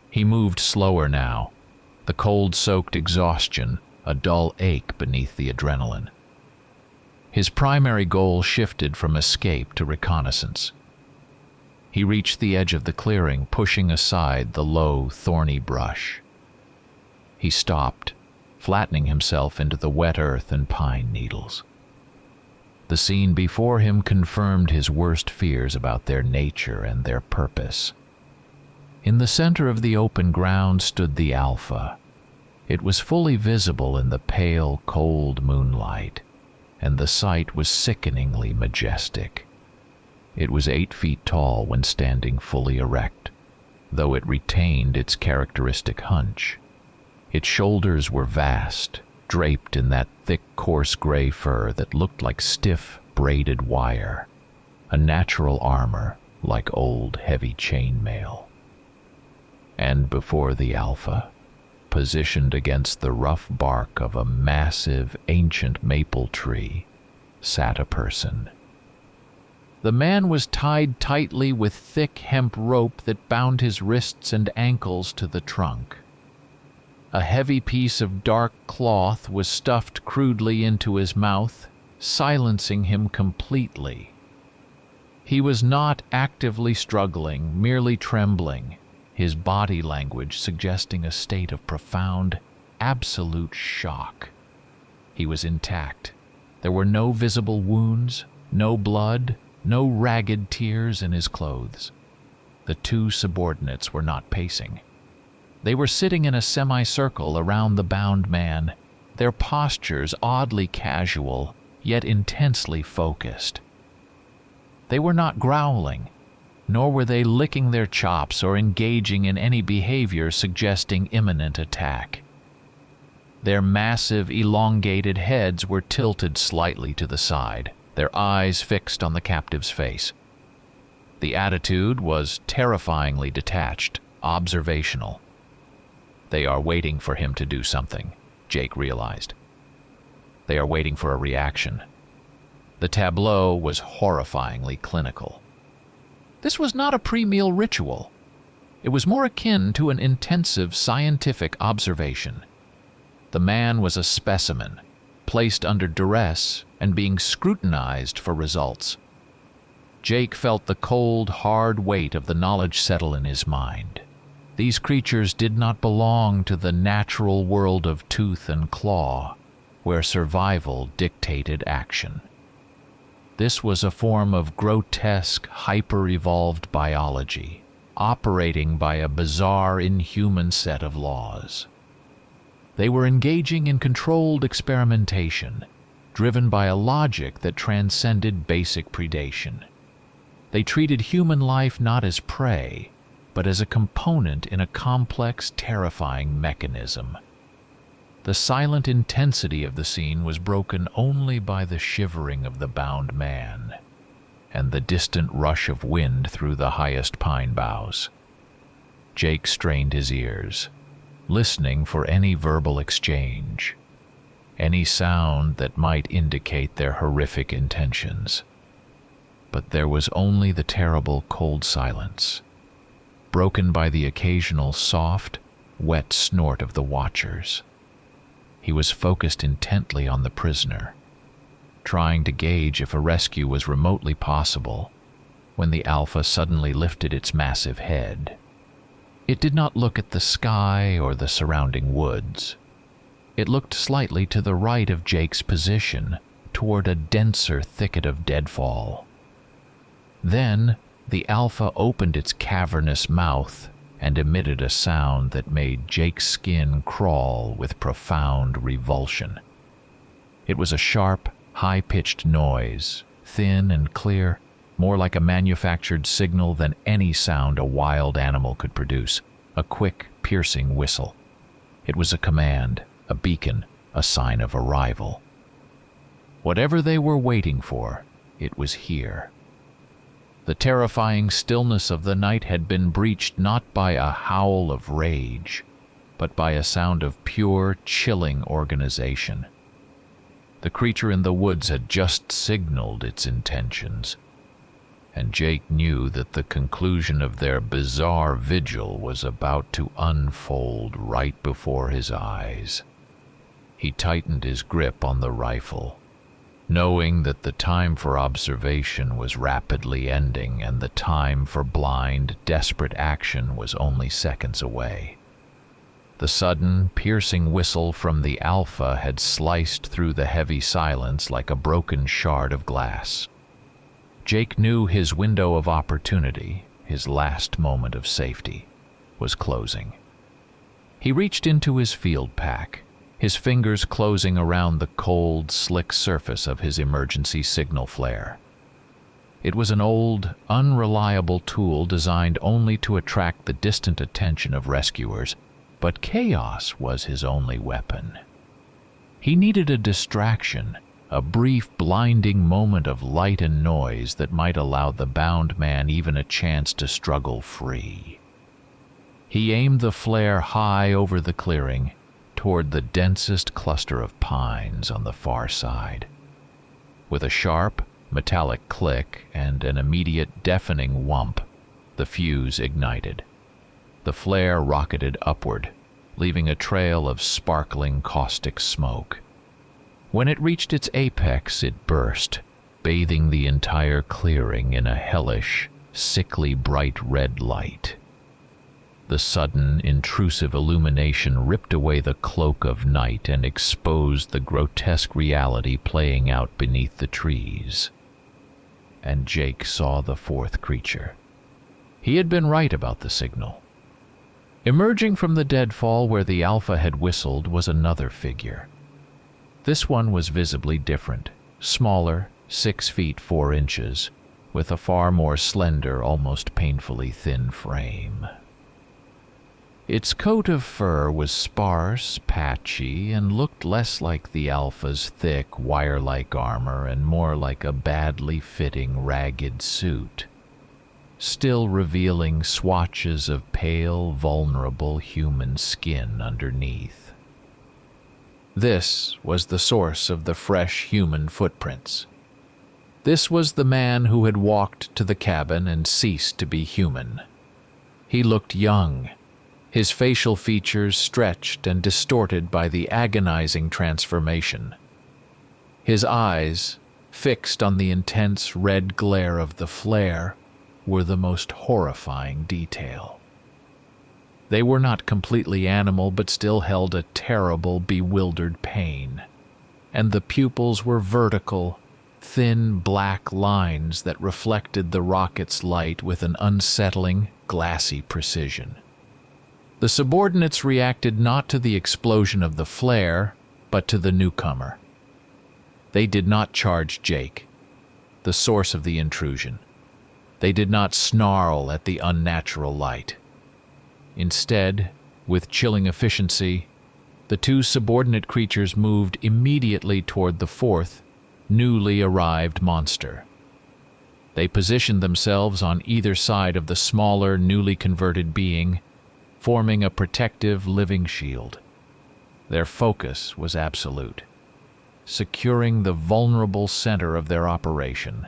He moved slower now, the cold-soaked exhaustion a dull ache beneath the adrenaline. His primary goal shifted from escape to reconnaissance. He reached the edge of the clearing, pushing aside the low, thorny brush. He stopped, flattening himself into the wet earth and pine needles. The scene before him confirmed his worst fears about their nature and their purpose. In the center of the open ground stood the alpha. It was fully visible in the pale, cold moonlight, and the sight was sickeningly majestic. It was 8 feet tall when standing fully erect, though it retained its characteristic hunch. Its shoulders were vast, draped in that thick, coarse gray fur that looked like stiff, braided wire, a natural armor like old, heavy chainmail. And before the alpha, positioned against the rough bark of a massive, ancient maple tree, sat a person. The man was tied tightly with thick hemp rope that bound his wrists and ankles to the trunk. A heavy piece of dark cloth was stuffed crudely into his mouth, silencing him completely. He was not actively struggling, merely trembling, his body language suggesting a state of profound, absolute shock. He was intact. There were no visible wounds, no blood, no ragged tears in his clothes. The two subordinates were not pacing. They were sitting in a semicircle around the bound man, their postures oddly casual, yet intensely focused. They were not growling, nor were they licking their chops or engaging in any behavior suggesting imminent attack. Their massive, elongated heads were tilted slightly to the side, their eyes fixed on the captive's face. The attitude was terrifyingly detached, observational. They are waiting for him to do something, Jake realized. They are waiting for a reaction. The tableau was horrifyingly clinical. This was not a pre-meal ritual. It was more akin to an intensive scientific observation. The man was a specimen, placed under duress and being scrutinized for results. Jake felt the cold, hard weight of the knowledge settle in his mind. These creatures did not belong to the natural world of tooth and claw, where survival dictated action. This was a form of grotesque, hyper-evolved biology, operating by a bizarre, inhuman set of laws. They were engaging in controlled experimentation, driven by a logic that transcended basic predation. They treated human life not as prey, but as a component in a complex, terrifying mechanism. The silent intensity of the scene was broken only by the shivering of the bound man and the distant rush of wind through the highest pine boughs. Jake strained his ears, listening for any verbal exchange, any sound that might indicate their horrific intentions. But there was only the terrible cold silence, broken by the occasional soft, wet snort of the watchers. He was focused intently on the prisoner, trying to gauge if a rescue was remotely possible, when the Alpha suddenly lifted its massive head. It did not look at the sky or the surrounding woods. It looked slightly to the right of Jake's position, toward a denser thicket of deadfall. Then, the Alpha opened its cavernous mouth and emitted a sound that made Jake's skin crawl with profound revulsion. It was a sharp, high-pitched noise, thin and clear, more like a manufactured signal than any sound a wild animal could produce, a quick, piercing whistle. It was a command, a beacon, a sign of arrival. Whatever they were waiting for, it was here. The terrifying stillness of the night had been breached not by a howl of rage, but by a sound of pure, chilling organization. The creature in the woods had just signaled its intentions, and Jake knew that the conclusion of their bizarre vigil was about to unfold right before his eyes. He tightened his grip on the rifle, knowing that the time for observation was rapidly ending and the time for blind, desperate action was only seconds away. The sudden, piercing whistle from the Alpha had sliced through the heavy silence like a broken shard of glass. Jake knew his window of opportunity, his last moment of safety, was closing. He reached into his field pack, his fingers closing around the cold, slick surface of his emergency signal flare. It was an old, unreliable tool designed only to attract the distant attention of rescuers, but chaos was his only weapon. He needed a distraction, a brief, blinding moment of light and noise that might allow the bound man even a chance to struggle free. He aimed the flare high over the clearing, toward the densest cluster of pines on the far side. With a sharp, Metallic click and an immediate deafening whump. The fuse ignited. The flare rocketed upward, leaving a trail of sparkling caustic smoke. When it reached its apex, it burst, bathing the entire clearing in a hellish, sickly bright red light. The sudden, intrusive illumination ripped away the cloak of night and exposed the grotesque reality playing out beneath the trees. And Jake saw the fourth creature. He had been right about the signal. Emerging from the deadfall where the Alpha had whistled was another figure. This one was visibly different, smaller, 6 feet 4 inches, with a far more slender, almost painfully thin frame. Its coat of fur was sparse, patchy, and looked less like the Alpha's thick, wire-like armor and more like a badly fitting, ragged suit, still revealing swatches of pale, vulnerable human skin underneath. This was the source of the fresh human footprints. This was the man who had walked to the cabin and ceased to be human. He looked young, his facial features stretched and distorted by the agonizing transformation. His eyes, fixed on the intense red glare of the flare, were the most horrifying detail. They were not completely animal, but still held a terrible, bewildered pain, and the pupils were vertical, thin black lines that reflected the rocket's light with an unsettling, glassy precision. The subordinates reacted not to the explosion of the flare, but to the newcomer. They did not charge Jake, the source of the intrusion. They did not snarl at the unnatural light. Instead, with chilling efficiency, the two subordinate creatures moved immediately toward the fourth, newly arrived monster. They positioned themselves on either side of the smaller, newly converted being, forming a protective living shield. Their focus was absolute, securing the vulnerable center of their operation.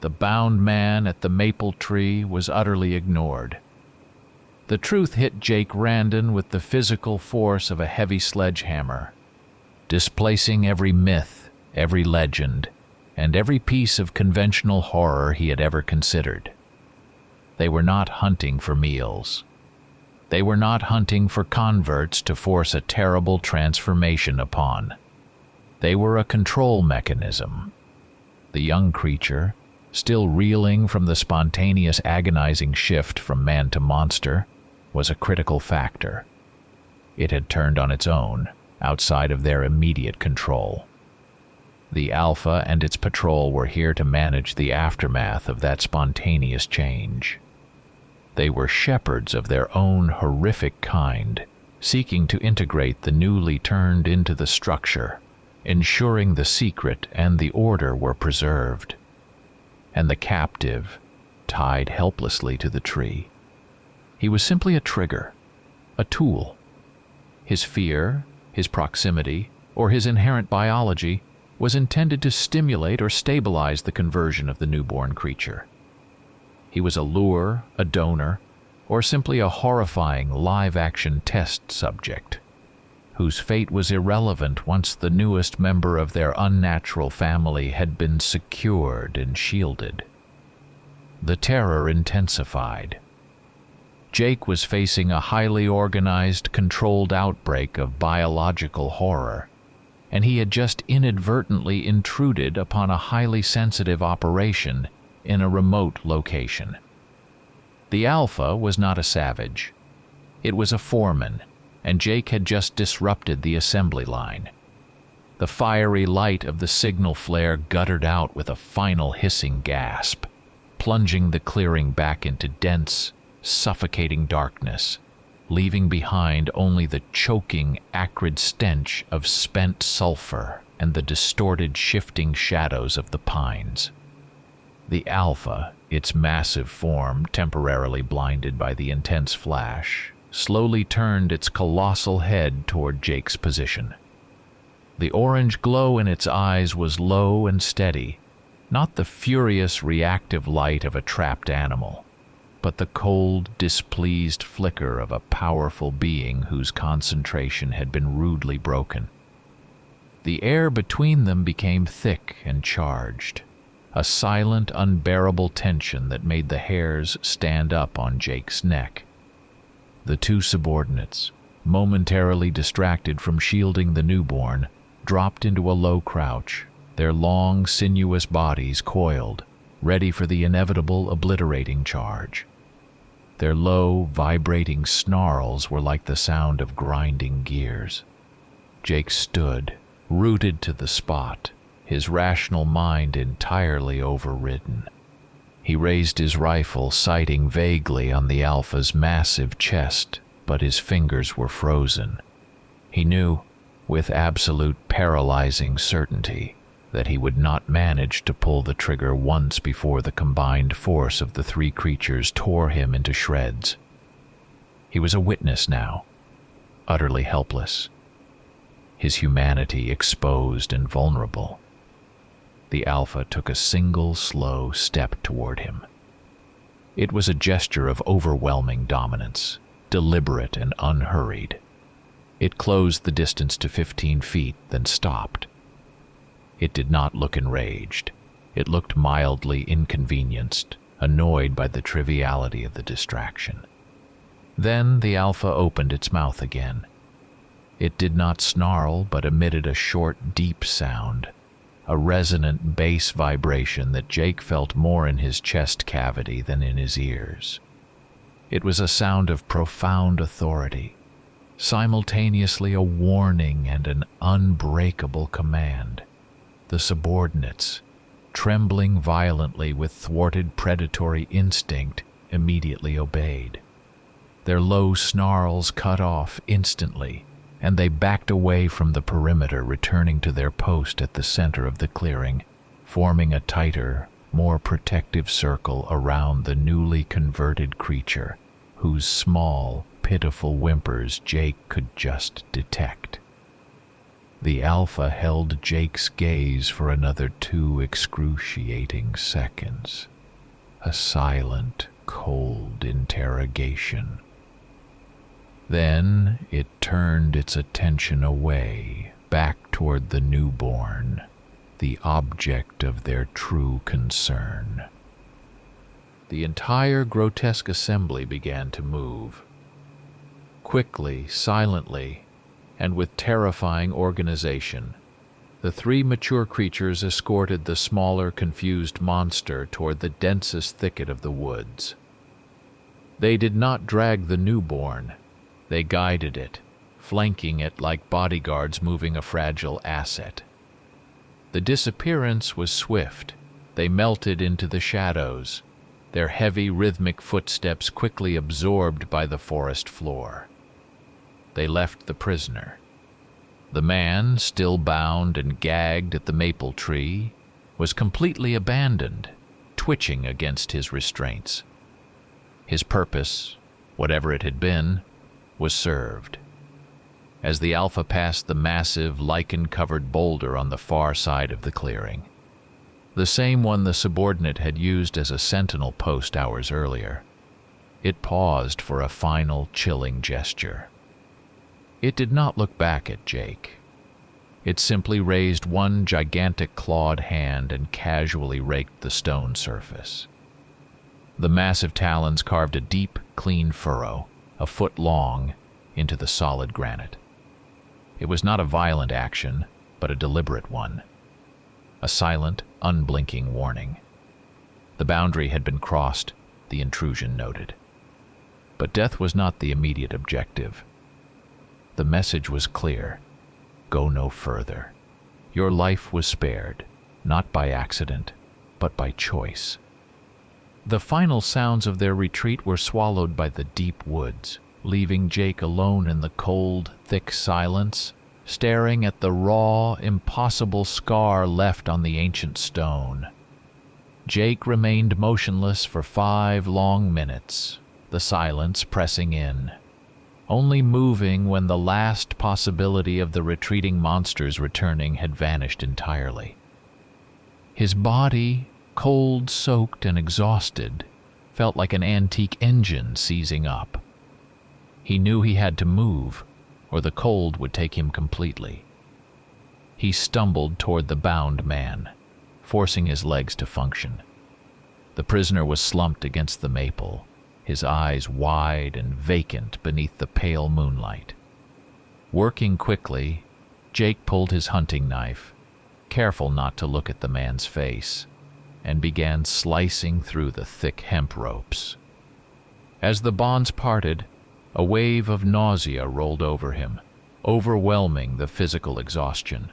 The bound man at the maple tree was utterly ignored. The truth hit Jake Randon with the physical force of a heavy sledgehammer, displacing every myth, every legend, and every piece of conventional horror he had ever considered. They were not hunting for meals. They were not hunting for converts to force a terrible transformation upon. They were a control mechanism. The young creature, still reeling from the spontaneous agonizing shift from man to monster, was a critical factor. It had turned on its own, outside of their immediate control. The Alpha and its patrol were here to manage the aftermath of that spontaneous change. They were shepherds of their own horrific kind, seeking to integrate the newly turned into the structure, ensuring the secret and the order were preserved. And the captive, tied helplessly to the tree. He was simply a trigger, a tool. His fear, his proximity, or his inherent biology was intended to stimulate or stabilize the conversion of the newborn creature. He was a lure, a donor, or simply a horrifying live-action test subject, whose fate was irrelevant once the newest member of their unnatural family had been secured and shielded. The terror intensified. Jake was facing a highly organized, controlled outbreak of biological horror, and he had just inadvertently intruded upon a highly sensitive operation in a remote location. The Alpha was not a savage. It was a foreman, and Jake had just disrupted the assembly line. The fiery light of the signal flare guttered out with a final hissing gasp, plunging the clearing back into dense, suffocating darkness, leaving behind only the choking, acrid stench of spent sulfur and the distorted, shifting shadows of the pines. The Alpha, its massive form temporarily blinded by the intense flash, slowly turned its colossal head toward Jake's position. The orange glow in its eyes was low and steady, Not the furious, reactive light of a trapped animal, but the cold, displeased flicker of a powerful being whose concentration had been rudely broken. The air between them became thick and charged, a silent, unbearable tension that made the hairs stand up on Jake's neck. The two subordinates, momentarily distracted from shielding the newborn, dropped into a low crouch, their long, sinuous bodies coiled, ready for the inevitable obliterating charge. Their low, vibrating snarls were like the sound of grinding gears. Jake stood, rooted to the spot, his rational mind entirely overridden. He raised his rifle, sighting vaguely on the Alpha's massive chest, but his fingers were frozen. He knew, with absolute paralyzing certainty, that he would not manage to pull the trigger once before the combined force of the three creatures tore him into shreds. He was a witness now, utterly helpless, his humanity exposed and vulnerable. The Alpha took a single slow step toward him. It was a gesture of overwhelming dominance, deliberate and unhurried. It closed the distance to 15 feet, then stopped. It did not look enraged. It looked mildly inconvenienced, annoyed by the triviality of the distraction. Then the Alpha opened its mouth again. It did not snarl, but emitted a short, deep sound, a resonant bass vibration that Jake felt more in his chest cavity than in his ears. It was a sound of profound authority, simultaneously a warning and an unbreakable command. The subordinates, trembling violently with thwarted predatory instinct, immediately obeyed. Their low snarls cut off instantly, and they backed away from the perimeter, returning to their post at the center of the clearing, forming a tighter, more protective circle around the newly converted creature, whose small, pitiful whimpers Jake could just detect. The Alpha held Jake's gaze for another 2 excruciating seconds, a silent, cold interrogation. Then it turned its attention away, back toward the newborn, the object of their true concern. The entire grotesque assembly began to move. Quickly, silently, and with terrifying organization, the 3 mature creatures escorted the smaller, confused monster toward the densest thicket of the woods. They did not drag the newborn. They guided it, flanking it like bodyguards moving a fragile asset. The disappearance was swift. They melted into the shadows, their heavy, rhythmic footsteps quickly absorbed by the forest floor. They left the prisoner. The man, still bound and gagged at the maple tree, was completely abandoned, twitching against his restraints. His purpose, whatever it had been, was served. As the Alpha passed the massive, lichen-covered boulder on the far side of the clearing, the same one the subordinate had used as a sentinel post hours earlier, it paused for a final, chilling gesture. It did not look back at Jake. It simply raised one gigantic clawed hand and casually raked the stone surface. The massive talons carved a deep, clean furrow, a foot long, into the solid granite. It was not a violent action, but a deliberate one. A silent, unblinking warning. The boundary had been crossed, the intrusion noted. But death was not the immediate objective. The message was clear. Go no further. Your life was spared, not by accident, but by choice. The final sounds of their retreat were swallowed by the deep woods, leaving Jake alone in the cold, thick silence, staring at the raw, impossible scar left on the ancient stone. Jake remained motionless for 5 long minutes, the silence pressing in, only moving when the last possibility of the retreating monsters returning had vanished entirely. His body, cold-soaked and exhausted, felt like an antique engine seizing up. He knew he had to move, or the cold would take him completely. He stumbled toward the bound man, forcing his legs to function. The prisoner was slumped against the maple, his eyes wide and vacant beneath the pale moonlight. Working quickly, Jake pulled his hunting knife, careful not to look at the man's face, and began slicing through the thick hemp ropes. As the bonds parted, a wave of nausea rolled over him, overwhelming the physical exhaustion.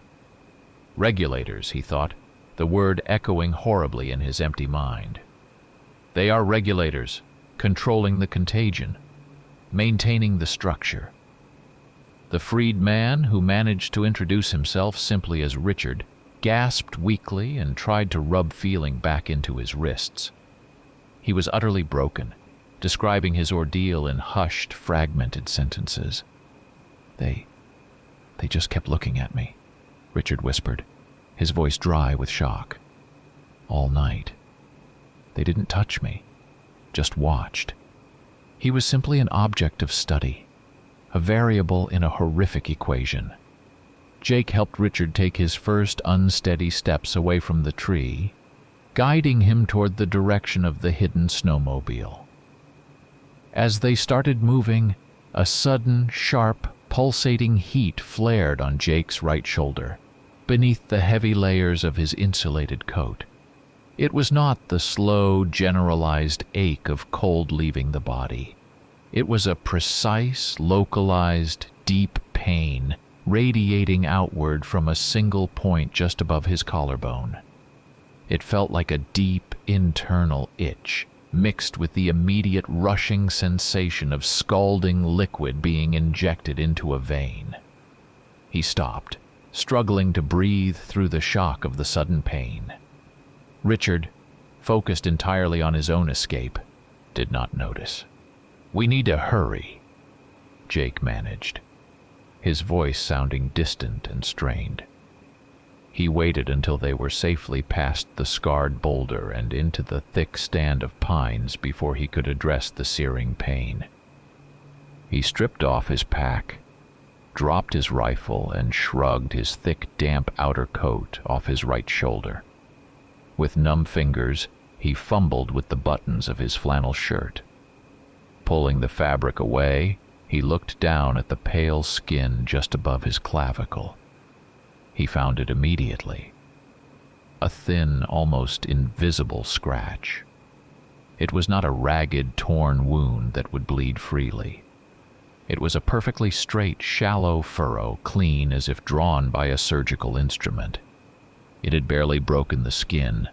Regulators, he thought, the word echoing horribly in his empty mind. They are regulators, controlling the contagion, maintaining the structure. The freed man, who managed to introduce himself simply as Richard, gasped weakly and tried to rub feeling back into his wrists. He was utterly broken, describing his ordeal in hushed, fragmented sentences. They just kept looking at me, Richard whispered, his voice dry with shock. All night. They didn't touch me, just watched. He was simply an object of study, a variable in a horrific equation. Jake helped Richard take his first unsteady steps away from the tree, guiding him toward the direction of the hidden snowmobile. As they started moving, a sudden, sharp, pulsating heat flared on Jake's right shoulder, beneath the heavy layers of his insulated coat. It was not the slow, generalized ache of cold leaving the body. It was a precise, localized, deep pain radiating outward from a single point just above his collarbone. It felt like a deep, internal itch, mixed with the immediate rushing sensation of scalding liquid being injected into a vein. He stopped, struggling to breathe through the shock of the sudden pain. Richard, focused entirely on his own escape, did not notice. "We need to hurry," Jake managed, his voice sounding distant and strained. He waited until they were safely past the scarred boulder and into the thick stand of pines before he could address the searing pain. He stripped off his pack, dropped his rifle, and shrugged his thick, damp outer coat off his right shoulder. With numb fingers, he fumbled with the buttons of his flannel shirt. Pulling the fabric away, he looked down at the pale skin just above his clavicle. He found it immediately. A thin, almost invisible scratch. It was not a ragged, torn wound that would bleed freely. It was a perfectly straight, shallow furrow, clean as if drawn by a surgical instrument. It had barely broken the skin,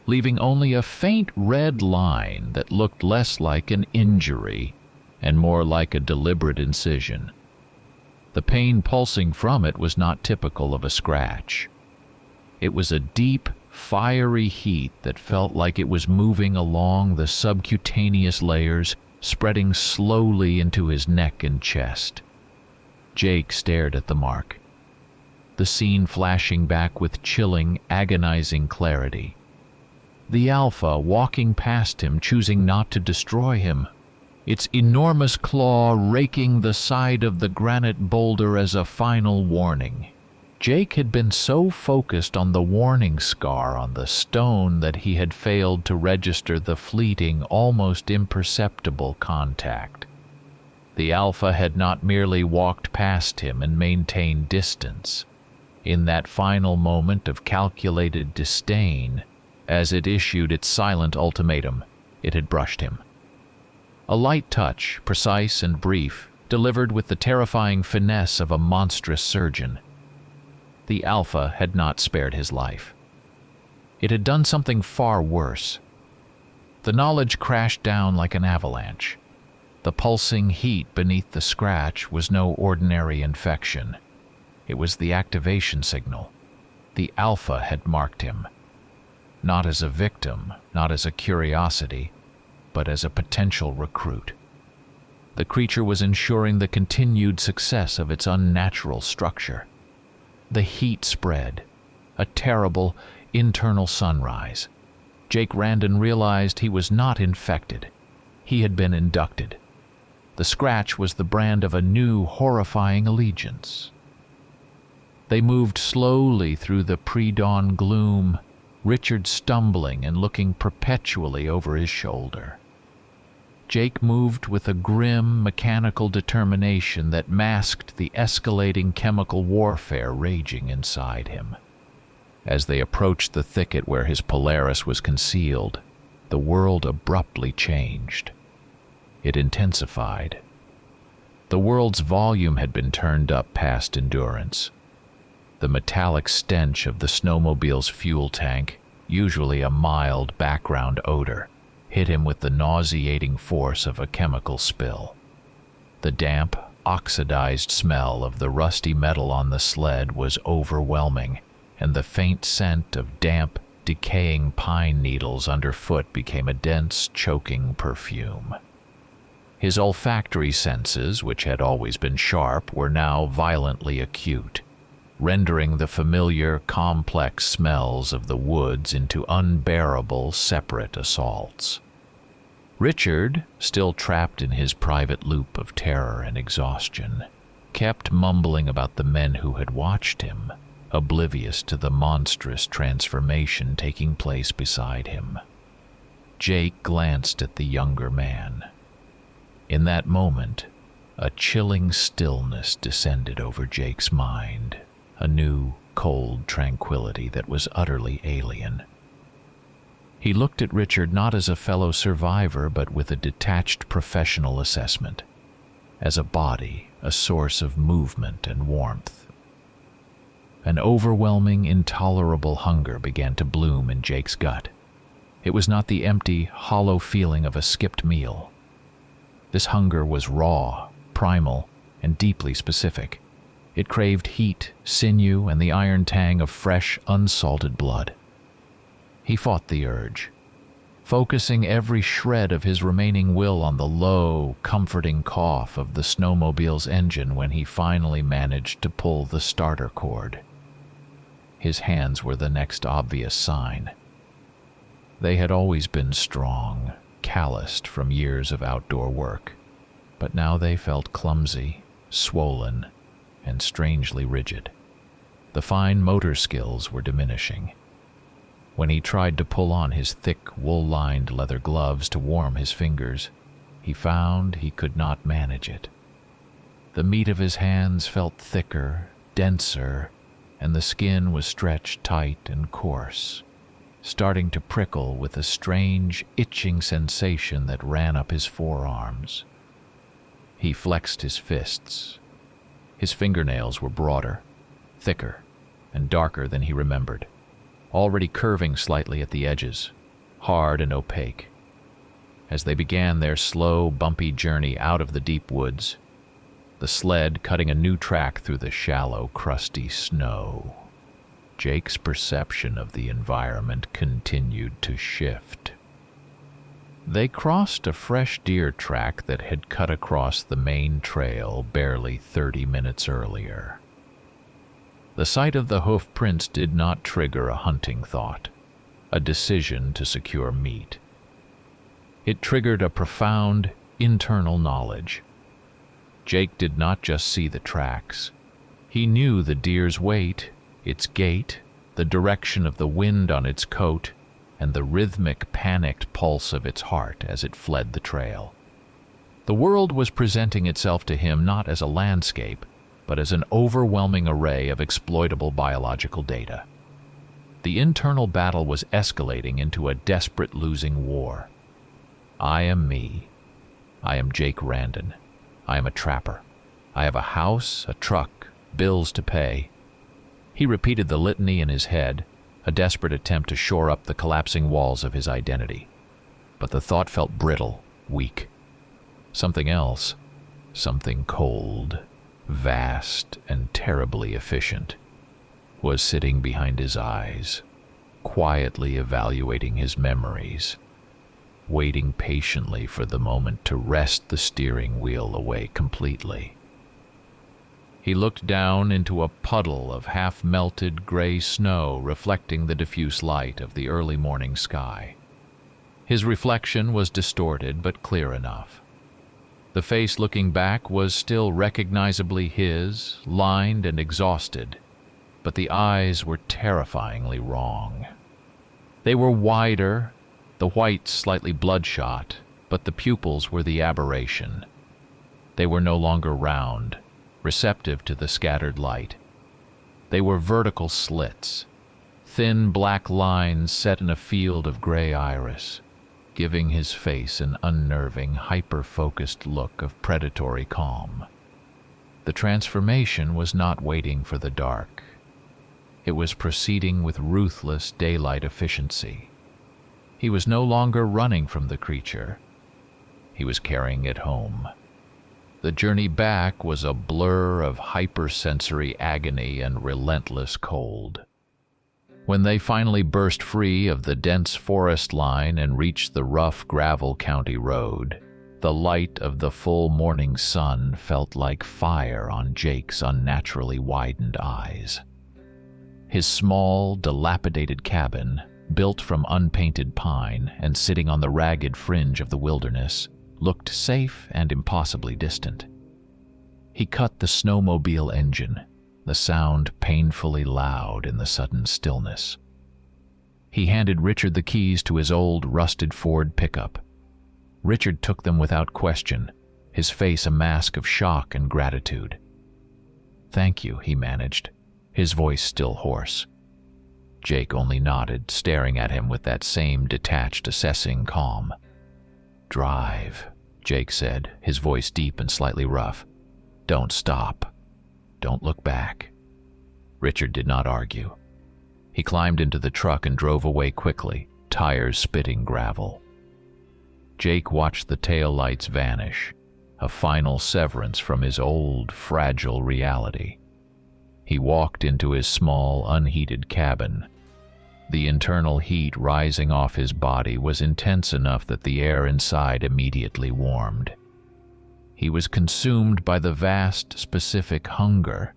leaving only a faint red line that looked less like an injury and more like a deliberate incision. The pain pulsing from it was not typical of a scratch. It was a deep, fiery heat that felt like it was moving along the subcutaneous layers, spreading slowly into his neck and chest. Jake stared at the mark, the scene flashing back with chilling, agonizing clarity. The Alpha walking past him, choosing not to destroy him, its enormous claw raking the side of the granite boulder as a final warning. Jake had been so focused on the warning scar on the stone that he had failed to register the fleeting, almost imperceptible contact. The Alpha had not merely walked past him and maintained distance. In that final moment of calculated disdain, as it issued its silent ultimatum, it had brushed him. A light touch, precise and brief, delivered with the terrifying finesse of a monstrous surgeon. The Alpha had not spared his life. It had done something far worse. The knowledge crashed down like an avalanche. The pulsing heat beneath the scratch was no ordinary infection. It was the activation signal. The Alpha had marked him. Not as a victim, not as a curiosity, but as a potential recruit. The creature was ensuring the continued success of its unnatural structure. The heat spread, a terrible, internal sunrise. Jake Randon realized he was not infected. He had been inducted. The scratch was the brand of a new, horrifying allegiance. They moved slowly through the pre-dawn gloom, Richard stumbling and looking perpetually over his shoulder. Jake moved with a grim, mechanical determination that masked the escalating chemical warfare raging inside him. As they approached the thicket where his Polaris was concealed, the world abruptly changed. It intensified. The world's volume had been turned up past endurance. The metallic stench of the snowmobile's fuel tank, usually a mild background odor, hit him with the nauseating force of a chemical spill. The damp, oxidized smell of the rusty metal on the sled was overwhelming, and the faint scent of damp, decaying pine needles underfoot became a dense, choking perfume. His olfactory senses, which had always been sharp, were now violently acute, rendering the familiar, complex smells of the woods into unbearable, separate assaults. Richard, still trapped in his private loop of terror and exhaustion, kept mumbling about the men who had watched him, oblivious to the monstrous transformation taking place beside him. Jake glanced at the younger man. In that moment, a chilling stillness descended over Jake's mind, a new, cold tranquility that was utterly alien. He looked at Richard not as a fellow survivor, but with a detached professional assessment, as a body, a source of movement and warmth. An overwhelming, intolerable hunger began to bloom in Jake's gut. It was not the empty, hollow feeling of a skipped meal. This hunger was raw, primal, and deeply specific. It craved heat, sinew, and the iron tang of fresh, unsalted blood. He fought the urge, focusing every shred of his remaining will on the low, comforting cough of the snowmobile's engine when he finally managed to pull the starter cord. His hands were the next obvious sign. They had always been strong, calloused from years of outdoor work, but now they felt clumsy, swollen, and strangely rigid. The fine motor skills were diminishing. When he tried to pull on his thick, wool-lined leather gloves to warm his fingers, he found he could not manage it. The meat of his hands felt thicker, denser, and the skin was stretched tight and coarse, starting to prickle with a strange, itching sensation that ran up his forearms. He flexed his fists. His fingernails were broader, thicker, and darker than he remembered, already curving slightly at the edges, hard and opaque. As they began their slow, bumpy journey out of the deep woods, the sled cutting a new track through the shallow, crusty snow, Jake's perception of the environment continued to shift. They crossed a fresh deer track that had cut across the main trail barely 30 minutes earlier. The sight of the hoof prints did not trigger a hunting thought, a decision to secure meat. It triggered a profound, internal knowledge. Jake did not just see the tracks. He knew the deer's weight, its gait, the direction of the wind on its coat, and the rhythmic, panicked pulse of its heart as it fled the trail. The world was presenting itself to him not as a landscape, but as an overwhelming array of exploitable biological data. The internal battle was escalating into a desperate losing war. I am me. I am Jake Randon. I am a trapper. I have a house, a truck, bills to pay. He repeated the litany in his head, a desperate attempt to shore up the collapsing walls of his identity. But the thought felt brittle, weak. Something else, something cold, vast, and terribly efficient, was sitting behind his eyes, quietly evaluating his memories, waiting patiently for the moment to wrest the steering wheel away completely. He looked down into a puddle of half-melted gray snow reflecting the diffuse light of the early morning sky. His reflection was distorted but clear enough. The face looking back was still recognizably his, lined and exhausted, but the eyes were terrifyingly wrong. They were wider, the whites slightly bloodshot, but the pupils were the aberration. They were no longer round, receptive to the scattered light. They were vertical slits, thin black lines set in a field of gray iris, giving his face an unnerving, hyper-focused look of predatory calm. The transformation was not waiting for the dark. It was proceeding with ruthless daylight efficiency. He was no longer running from the creature. He was carrying it home. The journey back was a blur of hypersensory agony and relentless cold. When they finally burst free of the dense forest line and reached the rough gravel county road, the light of the full morning sun felt like fire on Jake's unnaturally widened eyes. His small, dilapidated cabin, built from unpainted pine and sitting on the ragged fringe of the wilderness, looked safe and impossibly distant. He cut the snowmobile engine, the sound painfully loud in the sudden stillness. He handed Richard the keys to his old, rusted Ford pickup. Richard took them without question, his face a mask of shock and gratitude. "Thank you," he managed, his voice still hoarse. Jake only nodded, staring at him with that same detached, assessing calm. "Drive," Jake said, his voice deep and slightly rough. "Don't stop. Don't look back." Richard did not argue. He climbed into the truck and drove away quickly, tires spitting gravel. Jake watched the taillights vanish, a final severance from his old, fragile reality. He walked into his small, unheated cabin. The internal heat rising off his body was intense enough that the air inside immediately warmed. He was consumed by the vast, specific hunger,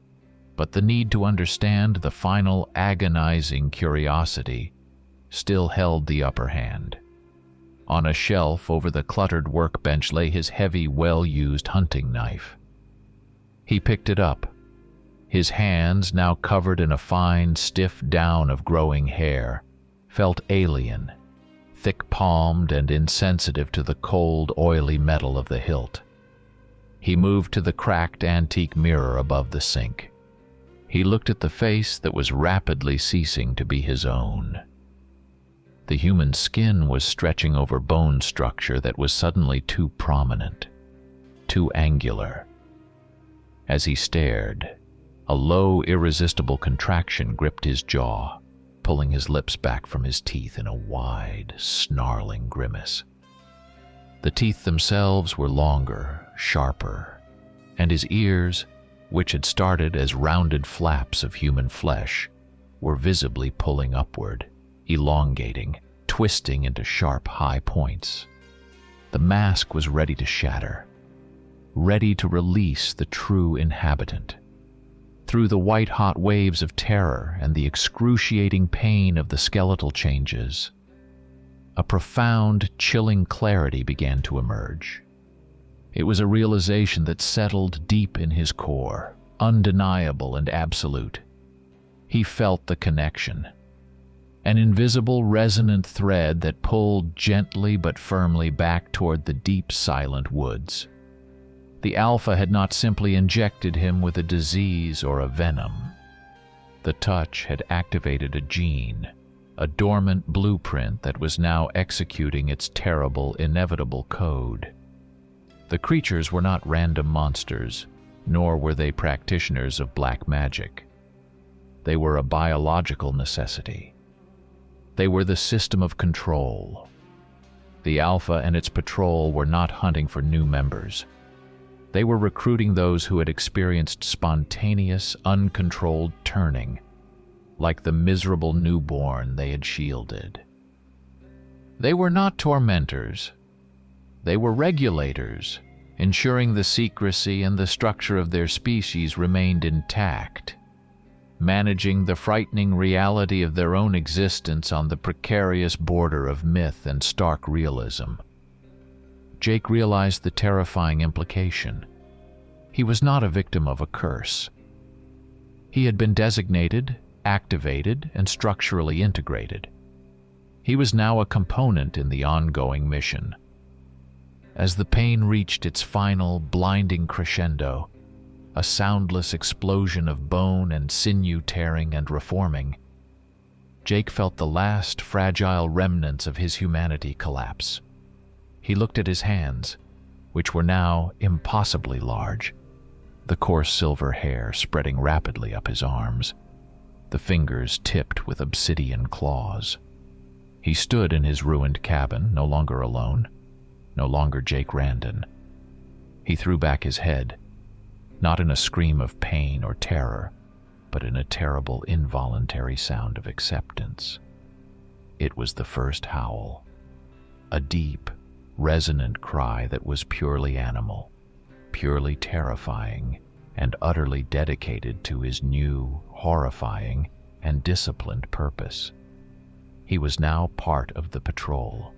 but the need to understand, the final agonizing curiosity, still held the upper hand. On a shelf over the cluttered workbench lay his heavy, well-used hunting knife. He picked it up. His hands, now covered in a fine, stiff down of growing hair, felt alien, thick-palmed and insensitive to the cold, oily metal of the hilt. He moved to the cracked antique mirror above the sink. He looked at the face that was rapidly ceasing to be his own. The human skin was stretching over bone structure that was suddenly too prominent, too angular. As he stared, a low, irresistible contraction gripped his jaw, pulling his lips back from his teeth in a wide, snarling grimace. The teeth themselves were longer, sharper, and his ears, which had started as rounded flaps of human flesh, were visibly pulling upward, elongating, twisting into sharp, high points. The mask was ready to shatter, ready to release the true inhabitant. Through the white-hot waves of terror and the excruciating pain of the skeletal changes, a profound, chilling clarity began to emerge. It was a realization that settled deep in his core, undeniable and absolute. He felt the connection, an invisible, resonant thread that pulled gently but firmly back toward the deep, silent woods. The Alpha had not simply injected him with a disease or a venom. The touch had activated a gene, a dormant blueprint that was now executing its terrible, inevitable code. The creatures were not random monsters, nor were they practitioners of black magic. They were a biological necessity. They were the system of control. The Alpha and its patrol were not hunting for new members. They were recruiting those who had experienced spontaneous, uncontrolled turning, like the miserable newborn they had shielded. They were not tormentors. They were regulators, ensuring the secrecy and the structure of their species remained intact, managing the frightening reality of their own existence on the precarious border of myth and stark realism. Jake realized the terrifying implication. He was not a victim of a curse. He had been designated, activated, and structurally integrated. He was now a component in the ongoing mission. As the pain reached its final, blinding crescendo, a soundless explosion of bone and sinew tearing and reforming, Jake felt the last fragile remnants of his humanity collapse. He looked at his hands, which were now impossibly large, the coarse silver hair spreading rapidly up his arms, the fingers tipped with obsidian claws. He stood in his ruined cabin, no longer alone, no longer Jake Randon. He threw back his head, not in a scream of pain or terror, but in a terrible, involuntary sound of acceptance. It was the first howl, a deep, resonant cry that was purely animal, purely terrifying, and utterly dedicated to his new, horrifying, and disciplined purpose. He was now part of the patrol,